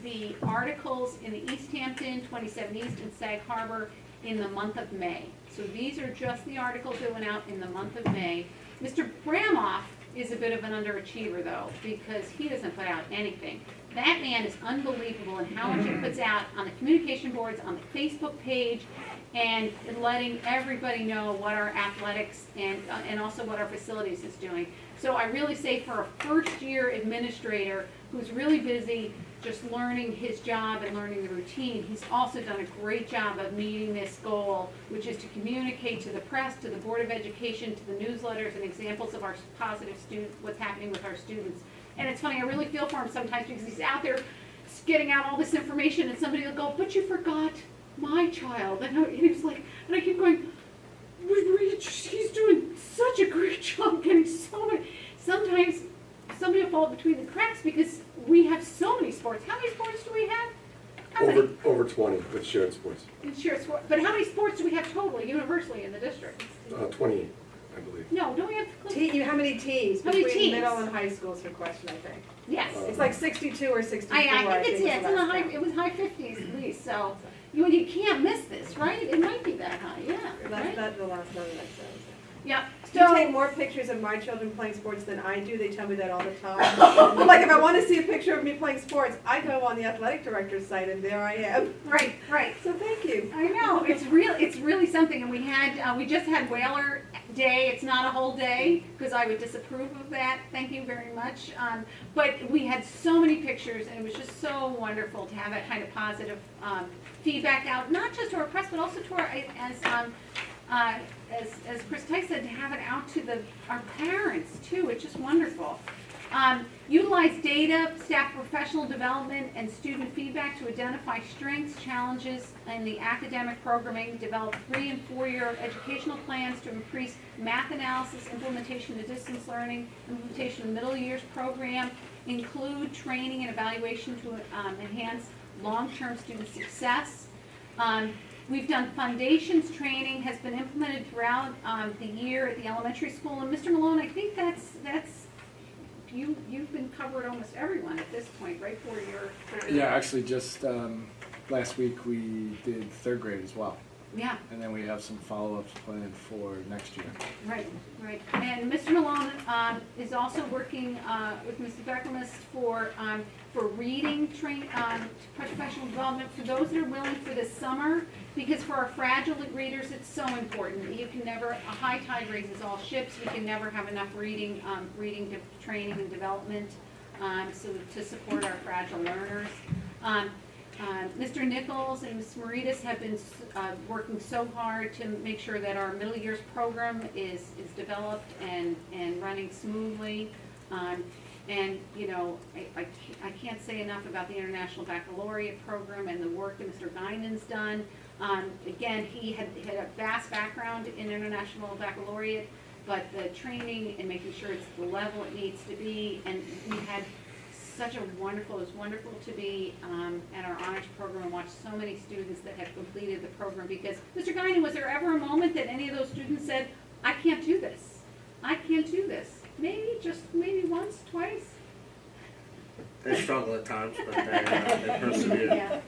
the articles in the East Hampton, 27 East, and Sag Harbor in the month of May. So these are just the articles that went out in the month of May. Mr. Bramoff is a bit of an underachiever, though, because he doesn't put out anything. That man is unbelievable in how much he puts out on the communication boards, on the Facebook page, and letting everybody know what our athletics and also what our facilities is doing. So I really say for a first-year administrator who's really busy just learning his job and learning the routine, he's also done a great job of meeting this goal, which is to communicate to the press, to the Board of Education, to the newsletters, and examples of our positive what's happening with our students. And it's funny, I really feel for him sometimes because he's out there getting out all this information, and somebody will go, "But you forgot my child." And he was like, and I keep going, he's doing such a great job getting so many. Sometimes somebody will fall between the cracks because we have so many sports. How many sports do we have? How many? Over 20 with shared sports. Shared sport. But how many sports do we have totally, universally in the district? 28, I believe. No, don't we have? How many T's How many between Ts? middle and high school is her question, I think. Yes. It's like 62 or 64. I think it's is in the last high. count. It was high 50s at least. So you can't miss this, right? It might be that high. Yeah. Right? That's the last number that says. Yep. Do you take more pictures of my children playing sports than I do? They tell me that all the time. I'm like, if I want to see a picture of me playing sports, I go on the athletic director's site, and there I am. Right. Right. So thank you. I know, it's really something, and we just had Whaler Day. It's not a whole day, because I would disapprove of that, thank you very much. But we had so many pictures, and it was just so wonderful to have that kind of positive feedback out, not just to our press, but also to our, as Chris Tice said, to have it out to our parents too. It's just wonderful. Utilize data, staff professional development, and student feedback to identify strengths, challenges in the academic programming. Develop 3- and 4-year educational plans to increase math analysis, implementation of distance learning, implementation of middle years program. Include training and evaluation to enhance long-term student success. We've done foundations training, has been implemented throughout the year at the elementary school. And Mr. Malone, I think that's you've been covered almost everyone at this point, right? For your Yeah, actually, just last week we did 3rd grade as well. Yeah. And then we have some follow-ups planned for next year. Right, right. And Mr. Malone is also working with Mr. Beckermus for reading professional development for those that are willing for this summer, because for our fragile readers, it's so important. You can never, a high tide raises all ships. We can never have enough reading training and development, so to support our fragile learners. Mr. Nichols and Ms. Maritas have been working so hard to make sure that our middle years program is developed and running smoothly. And, you know, I can't say enough about the International Baccalaureate program and the work that Mr. Guinan's done. Again, he had a vast background in International Baccalaureate, but the training and making sure it's the level it needs to be, and we had such a wonderful, it was wonderful to be at our honors program and watch so many students that have completed the program, because Mr. Guinan, was there ever a moment that any of those students said, I can't do this, I can't do this? Maybe once, twice? They struggle at times, but they persevere. Yeah.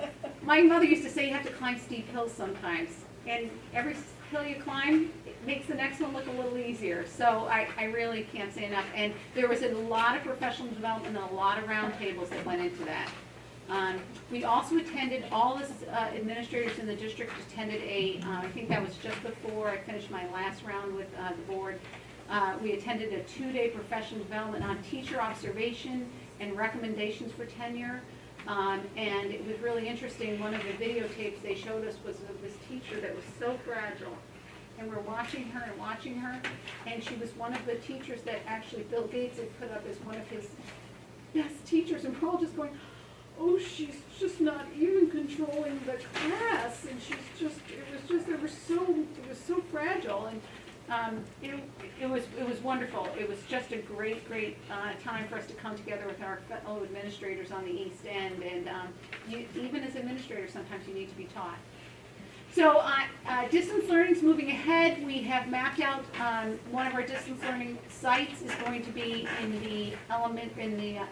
My mother used to say you have to climb steep hills sometimes, and every hill you climb, it makes the next one look a little easier. So I really can't say enough. And there was a lot of professional development and a lot of roundtables that went into that. We also attended, all the administrators in the district attended I think that was just before I finished my last round with the board. We attended a 2-day professional development on teacher observation and recommendations for tenure. And it was really interesting. One of the videotapes they showed us was of this teacher that was so fragile. And we're watching her and watching her. And she was one of the teachers that actually Bill Gates had put up as one of his best teachers. And we're all just going, oh, she's just not even controlling the class. And it was so fragile. And it was wonderful. It was just a great time for us to come together with our fellow administrators on the East End, and even as administrators, sometimes you need to be taught. So distance learning is moving ahead. We have mapped out one of our distance learning sites is going to be in the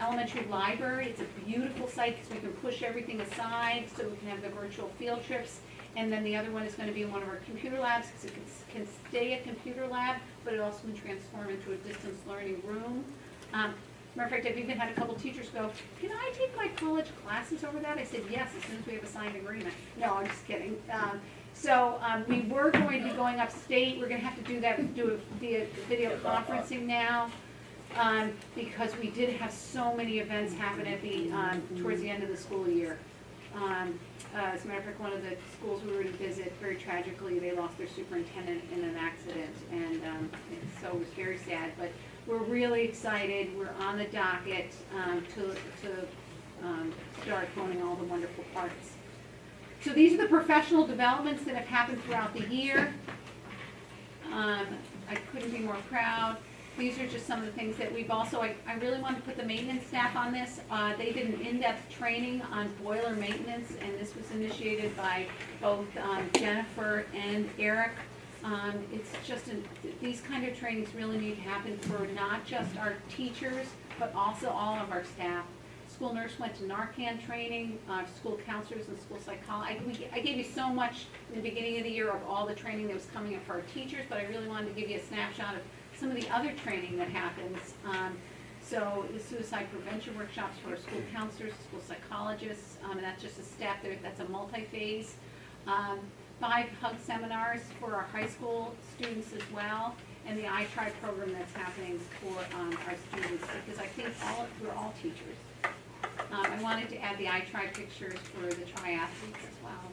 elementary library. It's a beautiful site because we can push everything aside so we can have the virtual field trips. And then the other one is going to be in one of our computer labs, because it can stay a computer lab, but it also can transform into a distance learning room. Matter of fact, I've even had a couple teachers go, can I take my college classes over that? I said, yes, as soon as we have a signed agreement. No, I'm just kidding. We were going to be going upstate. We're going to have to do that, do it via video conferencing now, because we did have so many events happen at towards the end of the school year. As a matter of fact, one of the schools we were to visit, very tragically, they lost their superintendent in an accident, and so it was very sad. But we're really excited. We're on the docket to start honing all the wonderful parts. So these are the professional developments that have happened throughout the year. I couldn't be more proud. These are just some of the things that we've also, I really want to put the maintenance staff on this. They did an in-depth training on boiler maintenance, and this was initiated by both Jennifer and Eric. It's just, these kind of trainings really need to happen for not just our teachers, but also all of our staff. School nurse went to Narcan training, school counselors and school psychologists. I gave you so much in the beginning of the year of all the training that was coming up for our teachers, but I really wanted to give you a snapshot of some of the other training that happens. So the suicide prevention workshops for our school counselors, school psychologists, and that's just a step there. That's a multi-phase. 5 hug seminars for our high school students as well, and the iTribe program that's happening for our students, because I think we're all teachers. I wanted to add the iTribe pictures for the triathletes as well.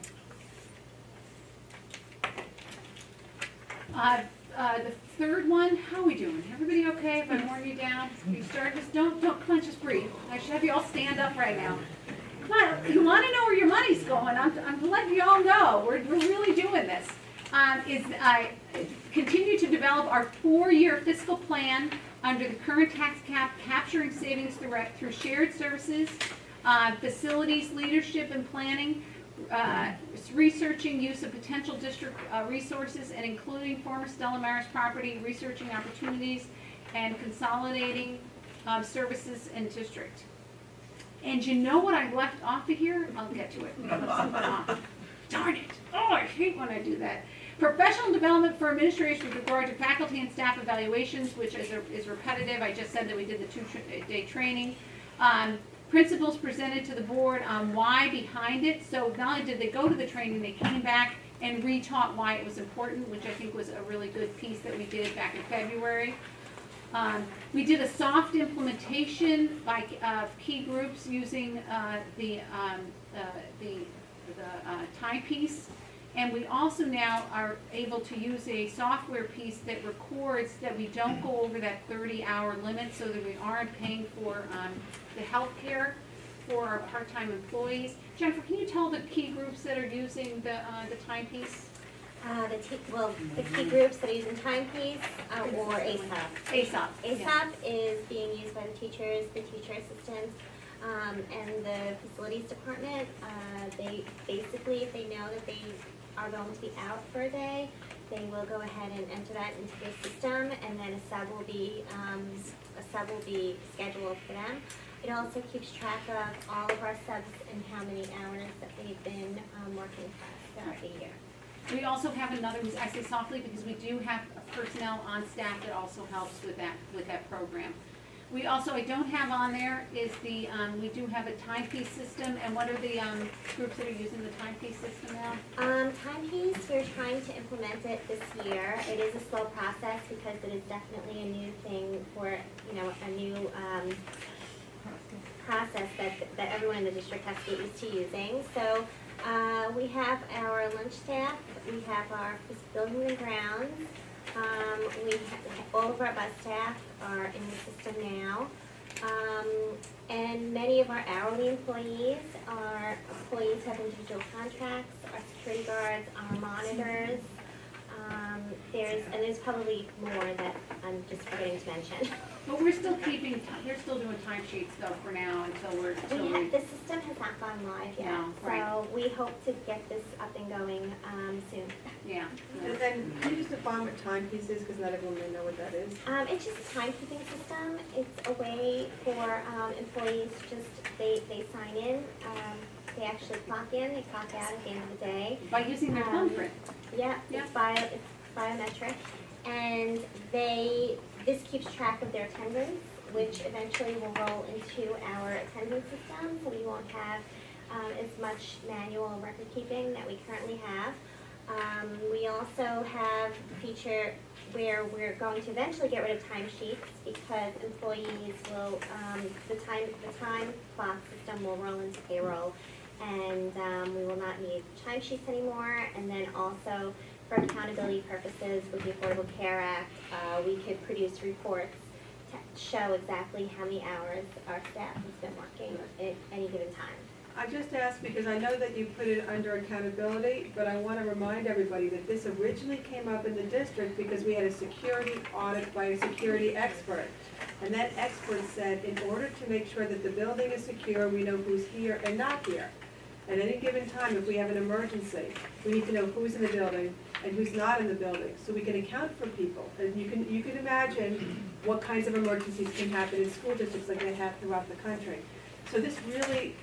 The third one, how are we doing? Everybody okay if I'm worn you down? You start, just don't come on, just breathe. I should have you all stand up right now. Come on, you want to know where your money's going? I'm letting you all know. We're really doing this. I continue to develop our 4-year fiscal plan under the current tax cap, capturing savings through shared services, facilities, leadership, and planning. Researching use of potential district resources and including former Stella Maris property, researching opportunities, and consolidating services and district. And you know what I left off of here? I'll get to it. I left something off. Darn it. Oh, I hate when I do that. Professional development for administration with regard to faculty and staff evaluations, which is repetitive. I just said that we did the 2-day training. Principals presented to the board on why behind it. So not only did they go to the training, they came back and re-taught why it was important, which I think was a really good piece that we did back in February. We did a soft implementation by key groups using the timepiece. And we also now are able to use a software piece that records that we don't go over that 30-hour limit, so that we aren't paying for the health care for our part-time employees. Jennifer, can you tell the key groups that are using the timepiece? The key groups that are using timepiece or ASAP. ASAP. ASAP is being used by the teachers, the teacher assistants, and the facilities department. They basically, if they know that they are going to be out for a day, they will go ahead and enter that into the system, and then a sub will be scheduled for them. It also keeps track of all of our subs and how many hours that they've been working for us throughout the year. We also have another, I say softly because we do have personnel on staff that also helps with that program. We also, I don't have on there is we do have a timepiece system, and what are the groups that are using the timepiece system now? Timepiece, we're trying to implement it this year. It is a slow process because it is definitely a new thing for, a new process that everyone in the district has to get used to using. So we have our lunch staff, we have our buildings and grounds, all of our bus staff are in the system now. And many of our hourly employees are employees who have individual contracts, our security guards, our monitors. There's probably more that I'm just forgetting to mention. But we're still doing timesheets though for now until we're. The system has not gone live yet, No, right. so we hope to get this up and going soon. Yeah. And then, can you just define what timepiece is, because not everyone may know what that is? It's just a timekeeping system. It's a way for employees to they sign in, they actually clock in, they clock out at the end of the day. By using their thumbprint. Yeah, Yeah. it's biometric, and this keeps track of their attendance, which eventually will roll into our attendance system, so we won't have as much manual record keeping that we currently have. We also have a feature where we're going to eventually get rid of timesheets because employees will, the time clock system will roll into payroll, and we will not need timesheets anymore. And then also for accountability purposes with the Affordable Care Act, we could produce reports to show exactly how many hours our staff has been working at any given time. I just asked because I know that you put it under accountability, but I want to remind everybody that this originally came up in the district because we had a security audit by a security expert. And that expert said, in order to make sure that the building is secure, we know who's here and not here. At any given time, if we have an emergency, we need to know who's in the building and who's not in the building, so we can account for people. And you can imagine what kinds of emergencies can happen in school districts like they have throughout the country. So this really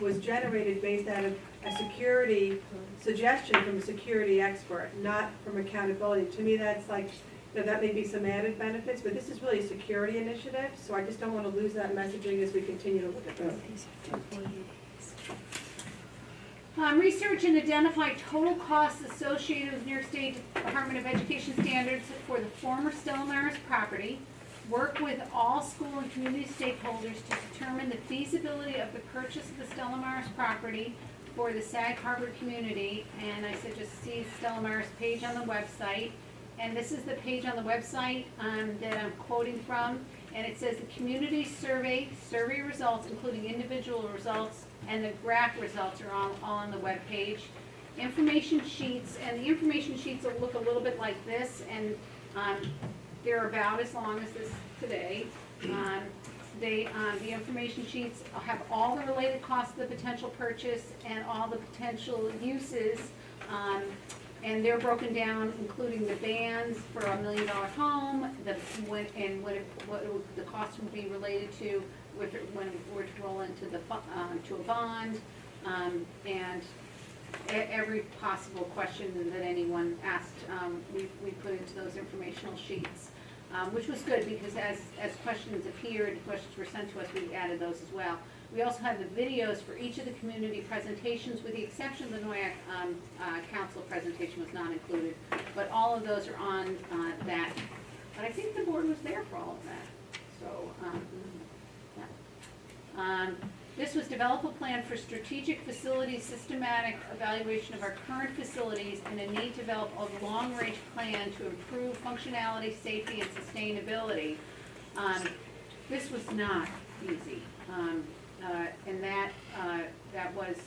was generated based out of a security suggestion from a security expert, not from accountability. To me, that's like, that may be some added benefits, but this is really a security initiative, so I just don't want to lose that messaging as we continue to look at this. Research and identify total costs associated with New York State Department of Education standards for the former Stella Maris property. Work with all school and community stakeholders to determine the feasibility of the purchase of the Stella Maris property for the Sag Harbor community. And I said just see Stella Maris page on the website. And this is the page on the website that I'm quoting from. And it says the community survey results, including individual results, and the graph results are all on the web page. Information sheets, and the information sheets will look a little bit like this, and they're about as long as this today. The information sheets have all the related costs of the potential purchase and all the potential uses, and they're broken down, including the bands for $1 million home, what the cost would be related to when we're to roll into to a bond, and every possible question that anyone asked, we put into those informational sheets. Which was good, because as questions appeared, questions were sent to us, we added those as well. We also have the videos for each of the community presentations, with the exception of the NOAC council presentation was not included, but all of those are on that. But I think the board was there for all of that, so, yeah. This was develop a plan for strategic facility systematic evaluation of our current facilities and a need to develop a long-range plan to improve functionality, safety, and sustainability. This was not easy, and that was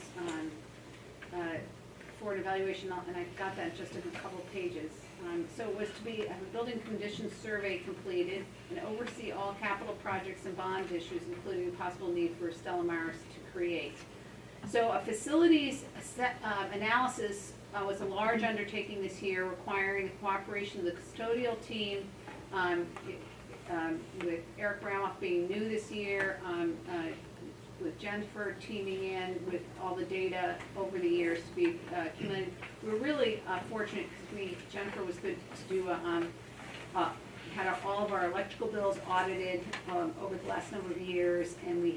for an evaluation, and I got that just in a couple of pages. So it was to be a building conditions survey completed and oversee all capital projects and bond issues, including the possible need for Stella Maris to create. So a facilities analysis was a large undertaking this year, requiring the cooperation of the custodial team, with Eric Ramoff being new this year, with Jennifer teaming in with all the data over the years to be accumulated. We were really fortunate because Jennifer was good to do had all of our electrical bills audited over the last number of years, and we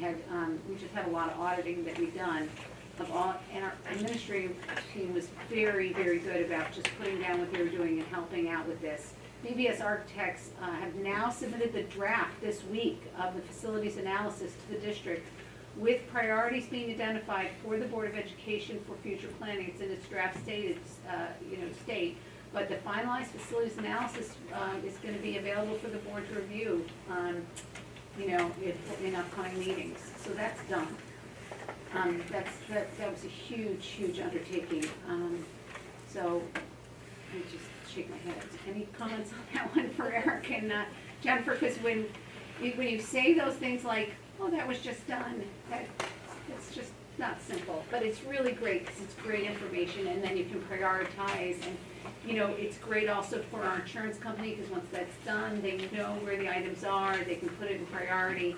just had a lot of auditing that we've done of all, and our administrative team was very, very good about just putting down what they were doing and helping out with this. BBS Architects have now submitted the draft this week of the facilities analysis to the district, with priorities being identified for the Board of Education for future planning. It's in its draft state, but the finalized facilities analysis is going to be available for the board to review, in upcoming meetings. So that's done. That was a huge, huge undertaking. So I just shake my head. Any comments on that one for Eric and Jennifer? Because when you say those things like, oh, that was just done, it's just not simple, but it's really great because it's great information, and then you can prioritize, and it's great also for our insurance company, because once that's done, they know where the items are, they can put it in priority.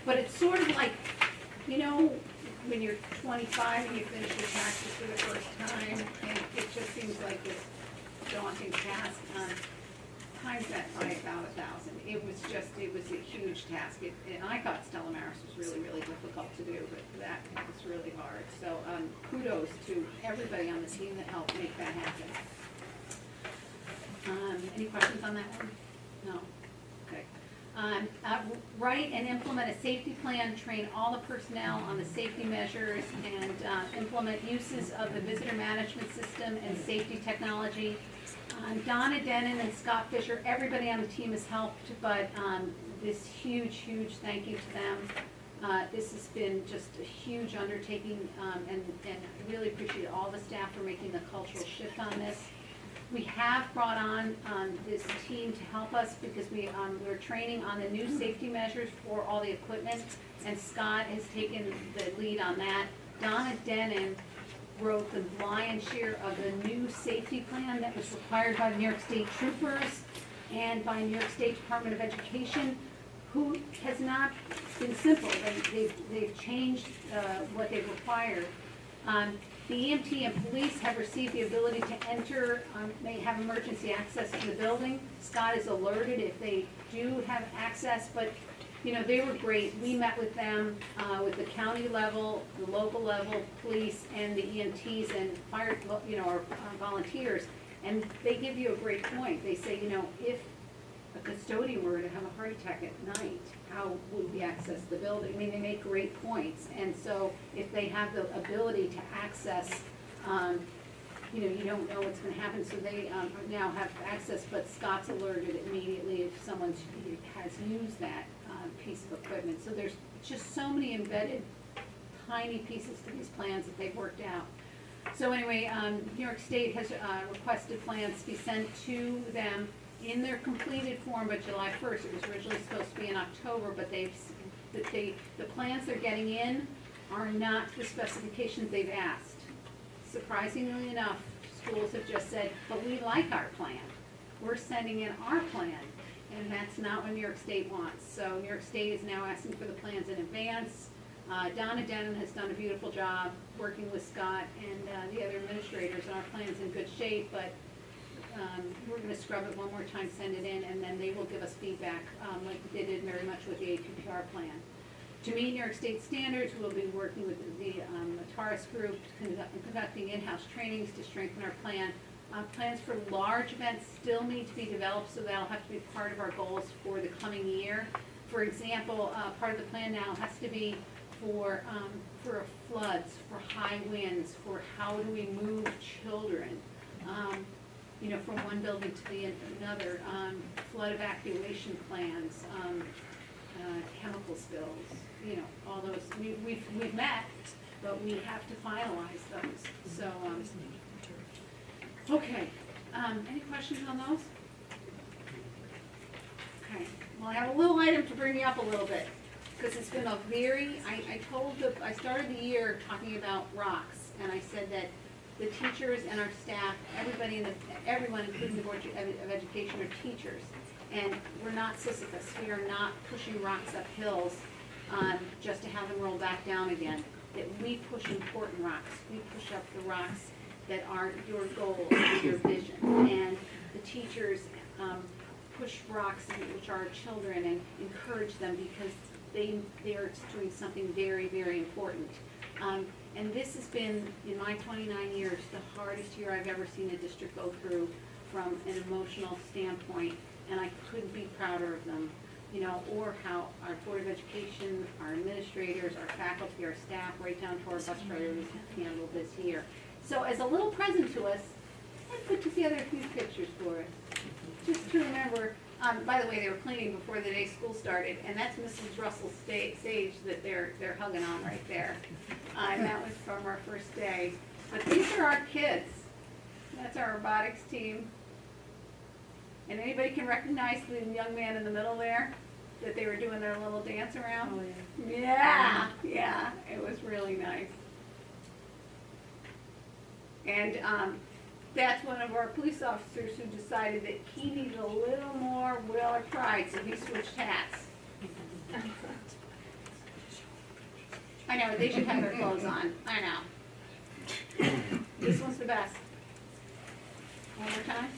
But it's sort of like, when you're 25 and you finish your taxes for the first time, and it just seems like this daunting task. Times that by about 1,000. It was a huge task. And I thought Stella Maris was really, really difficult to do, but that was really hard. So kudos to everybody on the team that helped make that happen. Any questions on that one? No? Okay. Write and implement a safety plan, train all the personnel on the safety measures, and implement uses of the visitor management system and safety technology. Donna Denon and Scott Fisher, everybody on the team has helped, but this huge, huge thank you to them. This has been just a huge undertaking, and I really appreciate all the staff for making the cultural shift on this. We have brought on this team to help us because we're training on the new safety measures for all the equipment, and Scott has taken the lead on that. Donna Denon wrote the lion's share of the new safety plan that was required by the New York State Troopers and by New York State Department of Education, who has not been simple. They've changed what they've required. The EMT and police have received the ability to enter, may have emergency access to the building. Scott is alerted if they do have access, but they were great. We met with them, with the county level, the local level, police, and the EMTs and fire, our volunteers, and they give you a great point. They say, if a custodian were to have a heart attack at night, how would we access the building? I mean, they make great points, and so if they have the ability to access, you don't know what's going to happen, so they now have access, but Scott's alerted immediately if someone has used that piece of equipment. So there's just so many embedded tiny pieces to these plans that they've worked out. So anyway, New York State has requested plans to be sent to them in their completed form by July 1st. It was originally supposed to be in October, but the plans they're getting in are not the specifications they've asked. Surprisingly enough, schools have just said, but we like our plan. We're sending in our plan. And that's not what New York State wants. So New York State is now asking for the plans in advance. Donna Denon has done a beautiful job working with Scott and the other administrators, and our plan's in good shape, but we're gonna scrub it one more time, send it in, and then they will give us feedback, like they did very much with the APPR plan. To meet New York State standards, we'll be working with the Taurus group, conducting in-house trainings to strengthen our plan. Plans for large events still need to be developed, so that'll have to be part of our goals for the coming year. For example, part of the plan now has to be for floods, for high winds, for how do we move children, from one building to another, flood evacuation plans, chemical spills, all those. We've met, but we have to finalize those. So, okay. Any questions on those? Okay. Well, I have a little item to bring you up a little bit, because it's been a very, I started the year talking about rocks, and I said that the teachers and our staff, everyone, including the Board of Education, are teachers. And we're not Sisyphus. We are not pushing rocks up hills just to have them roll back down again. That we push important rocks. We push up the rocks that are your goals, your vision. And the teachers push rocks, which are our children, and encourage them because they are doing something very, very important. And this has been, in my 29 years, the hardest year I've ever seen a district go through from an emotional standpoint, and I couldn't be prouder of them, or how our Board of Education, our administrators, our faculty, our staff, right down to our bus drivers have handled this year. So as a little present to us, I put together a few pictures for us, just to remember. By the way, they were cleaning before the day school started, and that's Mrs. Russell's sage that they're hugging on right there. And that was from our first day. But these are our kids. That's our robotics team. And anybody can recognize the young man in the middle there, that they were doing their little dance around? Oh, yeah. Yeah, it was really nice. And that's one of our police officers who decided that he needed a little more will or pride, so he switched hats. I know, they should have their clothes on. I know. This one's the best. One more time.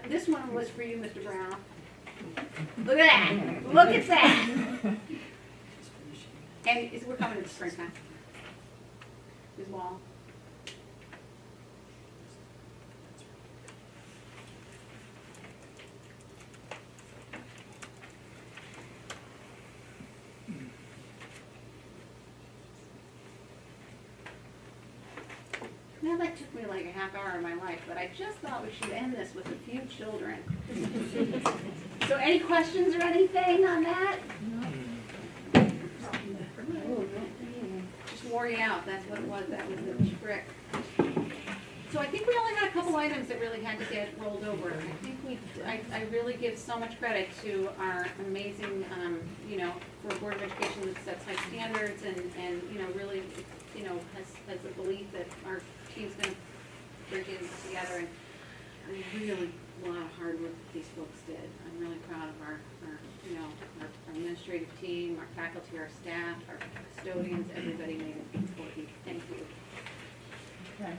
This one was for you, Mr. Brown. Look at that. Look at that. And we're coming into springtime. His wall. Now that took me like a half hour of my life, but I just thought we should end this with a few children. So any questions or anything on that? Just wore you out, that's what it was, that was the trick. So I think we only got a couple items that really had to get rolled over. I think I really give so much credit to our amazing, for Board of Education that sets high standards and really, has the belief that our team's gonna bring it together, and really a lot of hard work that these folks did. I'm really proud of our administrative team, our faculty, our staff, our custodians, everybody made it important. Thank you. Okay.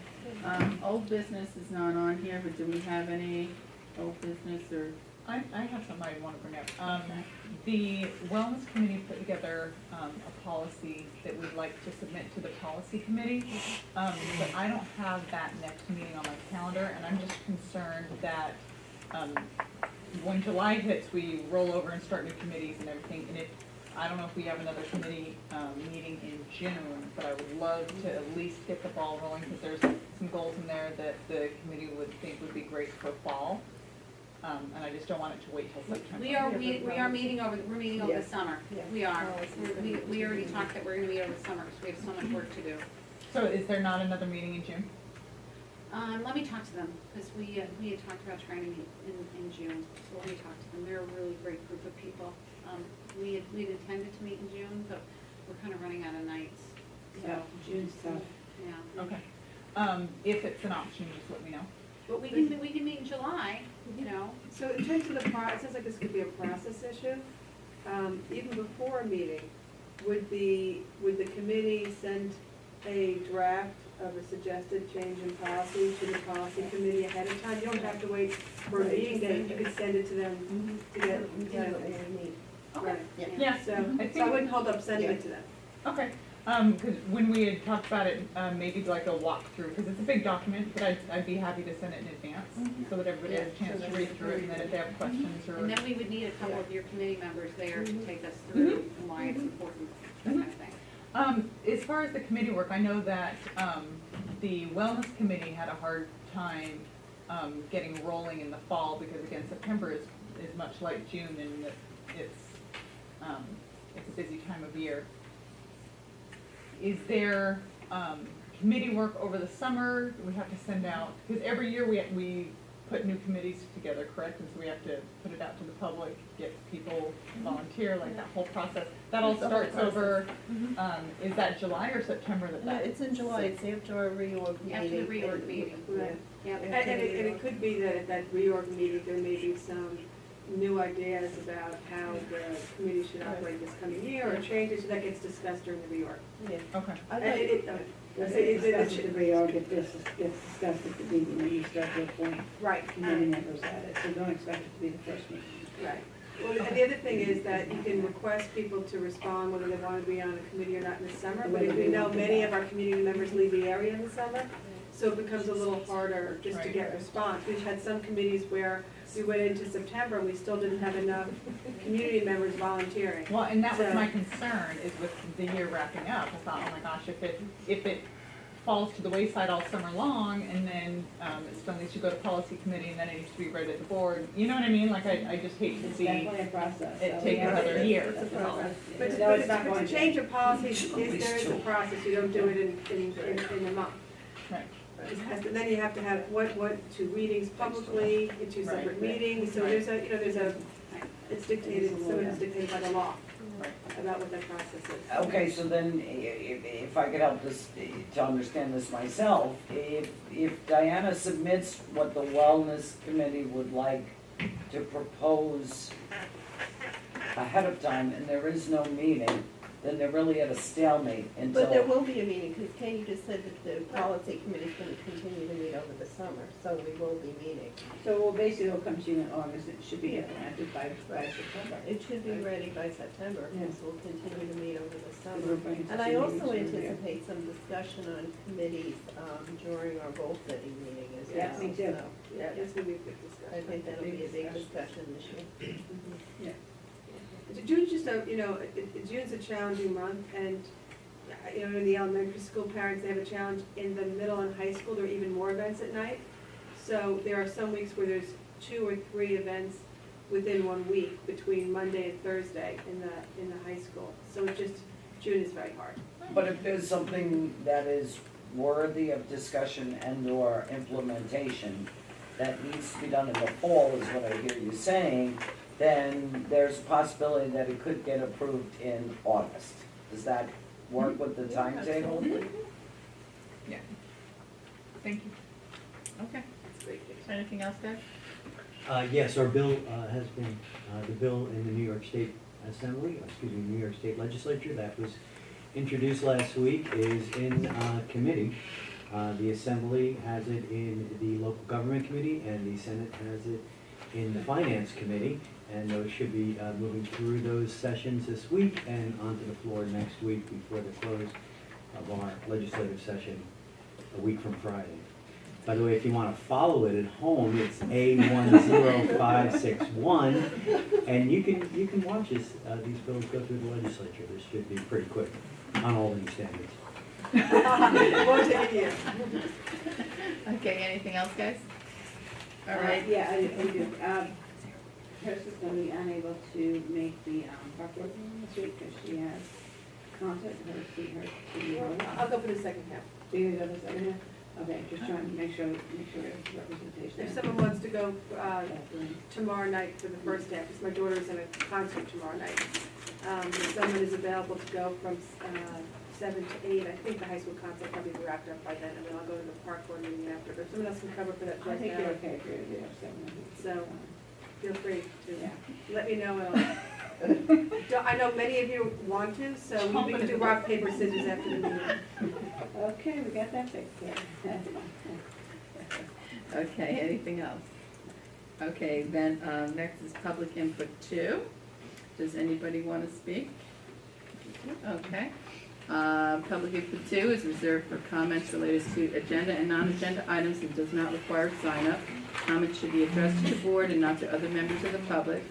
Old business is not on here, but do we have any old business or? I have something I want to bring up. The Wellness Committee put together a policy that we'd like to submit to the Policy Committee, but I don't have that next meeting on my calendar, and I'm just concerned that when July hits, we roll over and start new committees and everything, and I don't know if we have another committee meeting in June, but I would love to at least get the ball rolling, because there's some goals in there that the committee would think would be great for fall. And I just don't want it to wait till September. We're meeting over the summer. We are. We already talked that we're gonna meet over the summer, because we have so much work to do. So is there not another meeting in June? Let me talk to them, because we had talked about trying to meet in June, so let me talk to them. They're a really great group of people. We'd intended to meet in June, but we're kind of running out of nights. So June stuff. Yeah. Okay. If it's an option, just let me know. But we can meet in July, you know. So in terms of the it sounds like this could be a process issue. Even before a meeting, would the committee send a draft of a suggested change in policy to the policy committee ahead of time? You don't have to wait for a meeting date, you could send it to them to get, Okay. Yeah. So I I think- wouldn't hold up sending it to them. Okay, because when we had talked about it, maybe like a walkthrough, because it's a big document, but I'd be happy to send it in advance, so that everybody has a chance to read through it, and then if they have questions or. And then we would need a couple of your committee members there to take us through why it's important, that kind of thing. As far as the committee work, I know that the wellness committee had a hard time getting rolling in the fall, because again, September is much like June, and it's a busy time of year. Is there committee work over the summer? Do we have to send out, because every year we put new committees together, correct? And so we have to put it out to the public, get people volunteer, like that whole process. That all starts over, is that July or September that? It's in July, it's after our reorg meeting. After the reorg meeting. Right. Yeah. And it could be that at that reorg meeting, there may be some new ideas about how the committee should operate this coming year, or changes, so that gets discussed during the reorg. Okay. And Discuss at the reorg if this gets discussed at the meeting, and you start to appoint Right. committee members at it, so don't expect it to be the first meeting. Right. Well, and the other thing is that you can request people to respond whether they want to be on a committee or not in the summer, but as we know, many of our community members leave the area in the summer, so it becomes a little harder just to get response. We've had some committees where we went into September and we still didn't have enough community members volunteering. Well, and that was So- my concern, is with the year wrapping up. I thought, oh my gosh, if it falls to the wayside all summer long, and then it still needs to go to policy committee, and then it needs to be read at the board, you know what I mean? Like, I just hate to It's see definitely a process. it so take we have another to- year, it's a that's all. process. But No, it's not to going to. change a policy, there is a process, you don't do it in a month. Right. And then you have to have, two readings publicly, in two separate meetings, so there's it's dictated, some of it's dictated by the law about what that process is. Okay, so then, if I could help this, to understand this myself, if Diana submits what the wellness committee would like to propose ahead of time, and there is no meeting, then they're really at a stalemate until. But there will be a meeting, because Katie just said that the policy committee is going to continue to meet over the summer, so we will be meeting. So, well, basically, it'll come to you in August, it should be implemented by September. It should be ready by September, because we'll continue to meet over the summer. And I also anticipate some discussion on committees during our goal-setting meeting as well. Yes, me too. So Yeah, this would be a good discussion. I think that'll be a big discussion this year. June's just June's a challenging month, and, in the elementary school parents, they have a challenge. In the middle and high school, there are even more events at night. So there are some weeks where there's 2 or 3 events within 1 week, between Monday and Thursday in the high school. So June is very hard. But if there's something that is worthy of discussion and/or implementation that needs to be done in the fall, is what I hear you saying, then there's a possibility that it could get approved in August. Does that work with the timetable? Yeah. Thank you. Okay. That's great. Anything else, guys? Yes, our bill has been, the bill in the New York State Assembly, New York State Legislature, that was introduced last week, is in committee. The Assembly has it in the Local Government Committee, and the Senate has it in the Finance Committee. And those should be moving through those sessions this week and onto the floor next week before the close of our legislative session a week from Friday. By the way, if you want to follow it at home, it's A10561, and you can watch these bills go through the legislature. This should be pretty quick on all these standards. It won't take a year. Okay, anything else, guys? All right. Yeah, I do. Chris is going to be unable to make the park board meeting this week, because she has contacted her CEO. I'll go for the second half. Do you go the second half? Okay, just trying to make sure there's representation. If someone wants to go tomorrow night for the first half, because my daughter's in a concert tomorrow night. If someone is available to go from 7 to 8. I think the high school concert will probably be wrapped up by then, and then I'll go to the park board meeting after. But if someone else can cover for that I first think you're hour, okay if you're there, so feel free to Yeah. let me know. I know many of you want to, so we can do rock, paper, scissors after the meeting. Okay, we got that fixed, yeah. Okay, anything else? Okay, then, next is public input 2. Does anybody want to speak? Okay. Public input 2 is reserved for comments related to agenda and non-agenda items and does not require sign-up. Comments should be addressed to the board and not to other members of the public.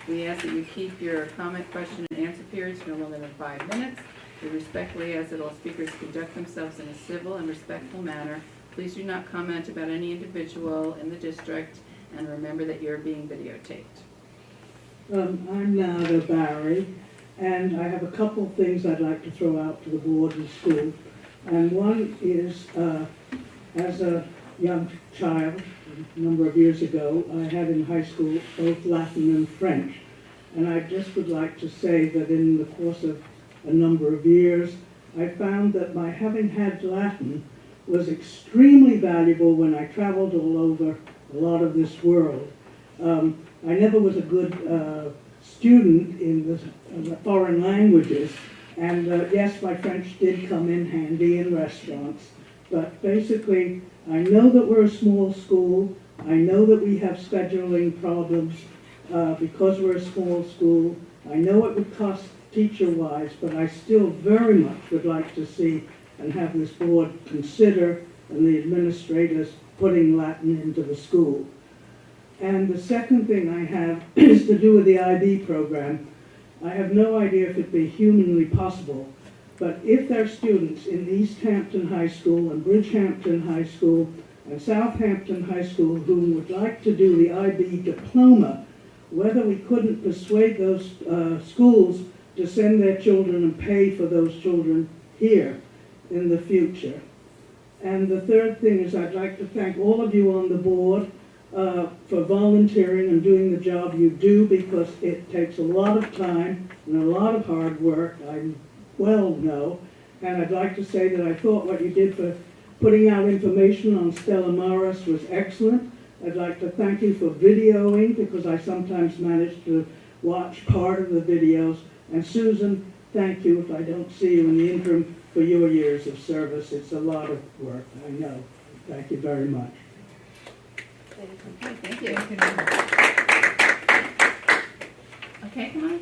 We ask that you keep your comment, question, and answer periods no longer than 5 minutes. We respectfully ask that all speakers conduct themselves in a civil and respectful manner. Please do not comment about any individual in the district, and remember that you're being videotaped. I'm Nada Barry, and I have a couple things I'd like to throw out to the board and school. And one is, as a young child, a number of years ago, I had in high school both Latin and French. And I just would like to say that in the course of a number of years, I found that my having had Latin was extremely valuable when I traveled all over a lot of this world. I never was a good student in the foreign languages, and yes, my French did come in handy in restaurants, but basically, I know that we're a small school. I know that we have scheduling problems because we're a small school. I know it would cost teacher-wise, but I still very much would like to see and have this board consider and the administrators putting Latin into the school. And the second thing I have is to do with the IB program. I have no idea if it'd be humanly possible, but if there are students in East Hampton High School and Bridgehampton High School and Southampton High School who would like to do the IB diploma, whether we couldn't persuade those schools to send their children and pay for those children here in the future. And the third thing is I'd like to thank all of you on the board for volunteering and doing the job you do, because it takes a lot of time and a lot of hard work, I well know. And I'd like to say that I thought what you did for putting out information on Stella Maris was excellent. I'd like to thank you for videoing, because I sometimes manage to watch part of the videos. And Susan, thank you, if I don't see you in the interim, for your years of service. It's a lot of work, I know. Thank you very much. Okay, thank you. Okay, come on.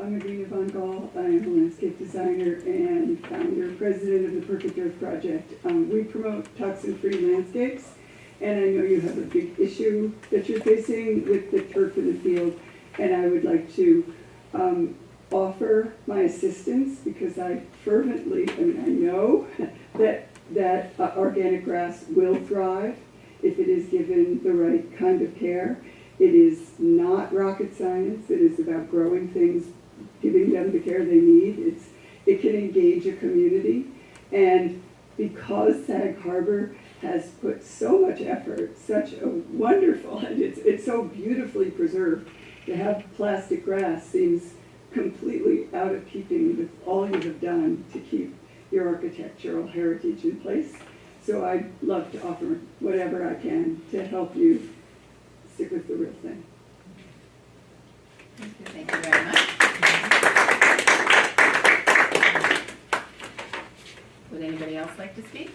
I'm Adina Von Gall. I am a landscape designer and founder, president of the Perfect Earth Project. We promote toxin-free landscapes, and I know you have a big issue that you're facing with the turf in the field, and I would like to offer my assistance, because I fervently, I know that organic grass will thrive if it is given the right kind of care. It is not rocket science. It is about growing things, giving them the care they need. It can engage a community. And because Sag Harbor has put so much effort, such a wonderful, and it's so beautifully preserved, to have plastic grass seems completely out of keeping with all you have done to keep your architectural heritage in place. So I'd love to offer whatever I can to help you stick with the real thing. Thank you very much. Would anybody else like to speak?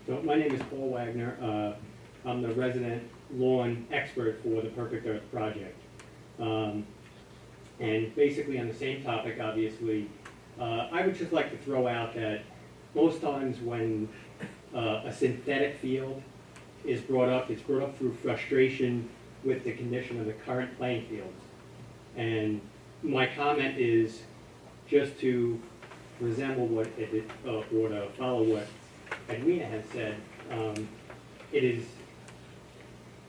So my name is Paul Wagner. I'm the resident lawn expert for the Perfect Earth Project. And basically on the same topic, obviously, I would just like to throw out that most times when a synthetic field is brought up, it's brought up through frustration with the condition of the current playing fields. And my comment is just to resemble what or to follow what Edwina has said. It is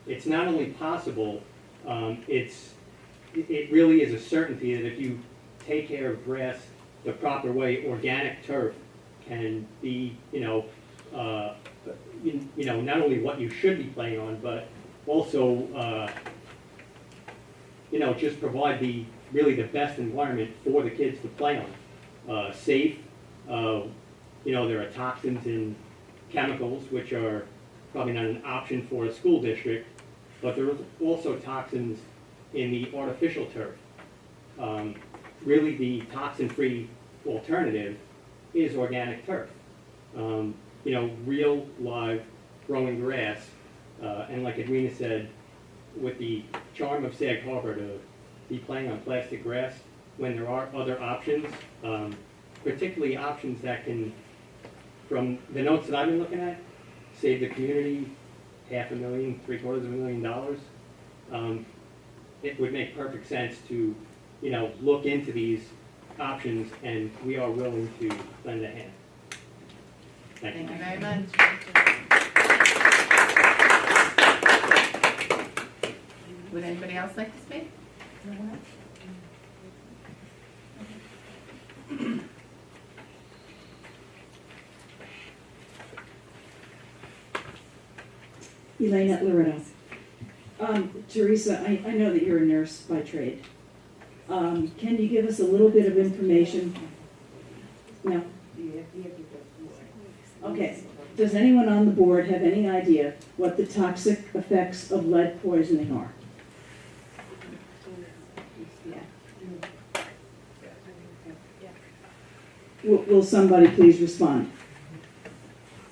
it's not only possible, it really is a certainty that if you take care of grass the proper way, organic turf can be, not only what you should be playing on, but also, just provide really the best environment for the kids to play on. Safe, there are toxins and chemicals which are probably not an option for a school district, but there are also toxins in the artificial turf. Really the toxin-free alternative is organic turf. Real live growing grass, and like Edwina said, with the charm of Sag Harbor to be playing on plastic grass when there are other options, particularly options that can, from the notes that I've been looking at, save the community $500,000, $750,000. It would make perfect sense to, look into these options, and we are willing to lend a hand. Thank you. Thank you very much. Would anybody else like to speak? No one else? Elaine at Loretto. Teresa, I know that you're a nurse by trade. Can you give us a little bit of information? No? Okay. Does anyone on the board have any idea what the toxic effects of lead poisoning are? Will somebody please respond?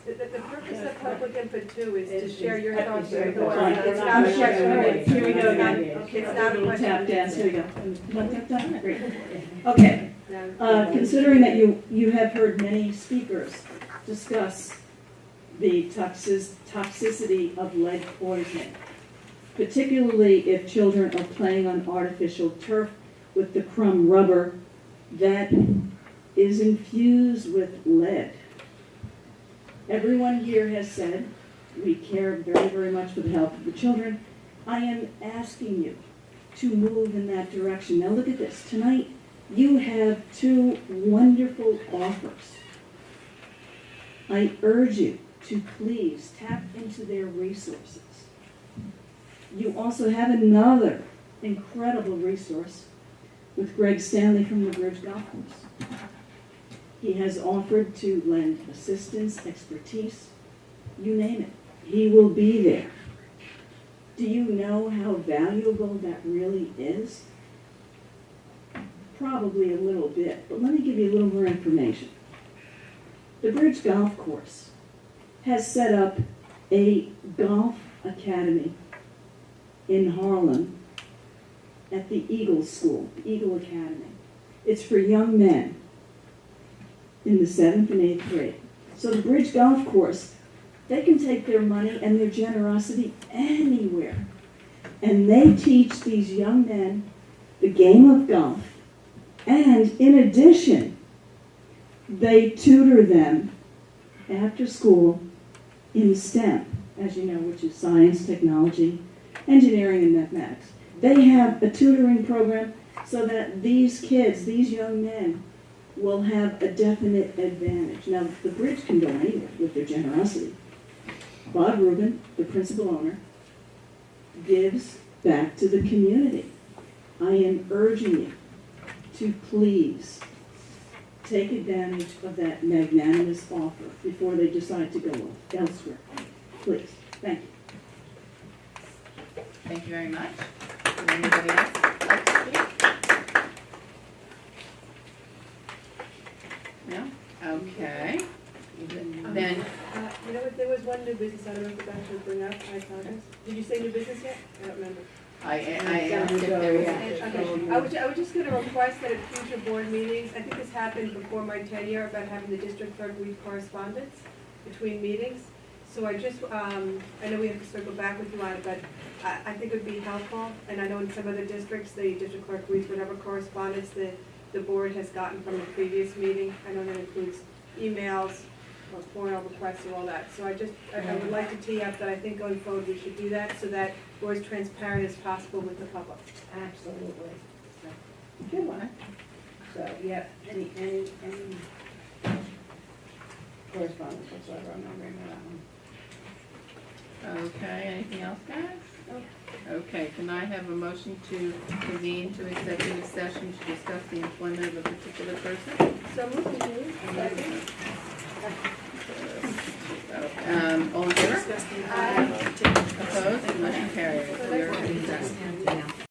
The purpose of public input too is to share your thoughts with the board. Fine. It's not a question. Here we go again. It's not a Little tap question. dance, here we go. One tap dance? Great. Okay. Considering that you have heard many speakers discuss the toxicity of lead poisoning, particularly if children are playing on artificial turf with the crumb rubber that is infused with lead. Everyone here has said we care very, very much for the health of the children. I am asking you to move in that direction. Now look at this. Tonight you have two wonderful offers. I urge you to please tap into their resources. You also have another incredible resource with Greg Stanley from the Bridge Golf Course. He has offered to lend assistance, expertise, you name it. He will be there. Do you know how valuable that really is? Probably a little bit, but let me give you a little more information. The Bridge Golf Course has set up a golf academy in Harlem at the Eagle School, the Eagle Academy. It's for young men in the 7th and 8th grade. So the Bridge Golf Course, they can take their money and their generosity anywhere. And they teach these young men the game of golf. And in addition, they tutor them after school in STEM, as you know, which is science, technology, engineering, and mathematics. They have a tutoring program so that these kids, these young men, will have a definite advantage. Now, the Bridge can go anywhere with their generosity. Bob Rubin, the principal owner, gives back to the community. I am urging you to please take advantage of that magnanimous offer before they decide to go elsewhere. Please. Thank you. Thank you very much. Would anybody else like to speak? No? Okay. Then, You know what, there was one new business I don't know if you guys should bring up, I apologize. Did you say new business yet? I don't remember. I asked if there was. Okay. I was just gonna request that at future board meetings, I think this happened before my tenure, about having the district clerk read correspondence between meetings. So I just, I know we have to circle back with you on it, but I think it would be helpful. And I know in some other districts, the district clerk reads whatever correspondence the board has gotten from a previous meeting. I know that includes emails, formal requests and all that. So I would like to tee up that I think going forward we should do that so that we're as transparent as possible with the public. Absolutely. Good one. So, yeah, any correspondence whatsoever, I'm not reading that one. Okay, anything else, guys? Okay, can I have a motion to convene to executive session to discuss the employment of a particular person? So moving please. All in favor? Opposed? Motion carries. We are in recess.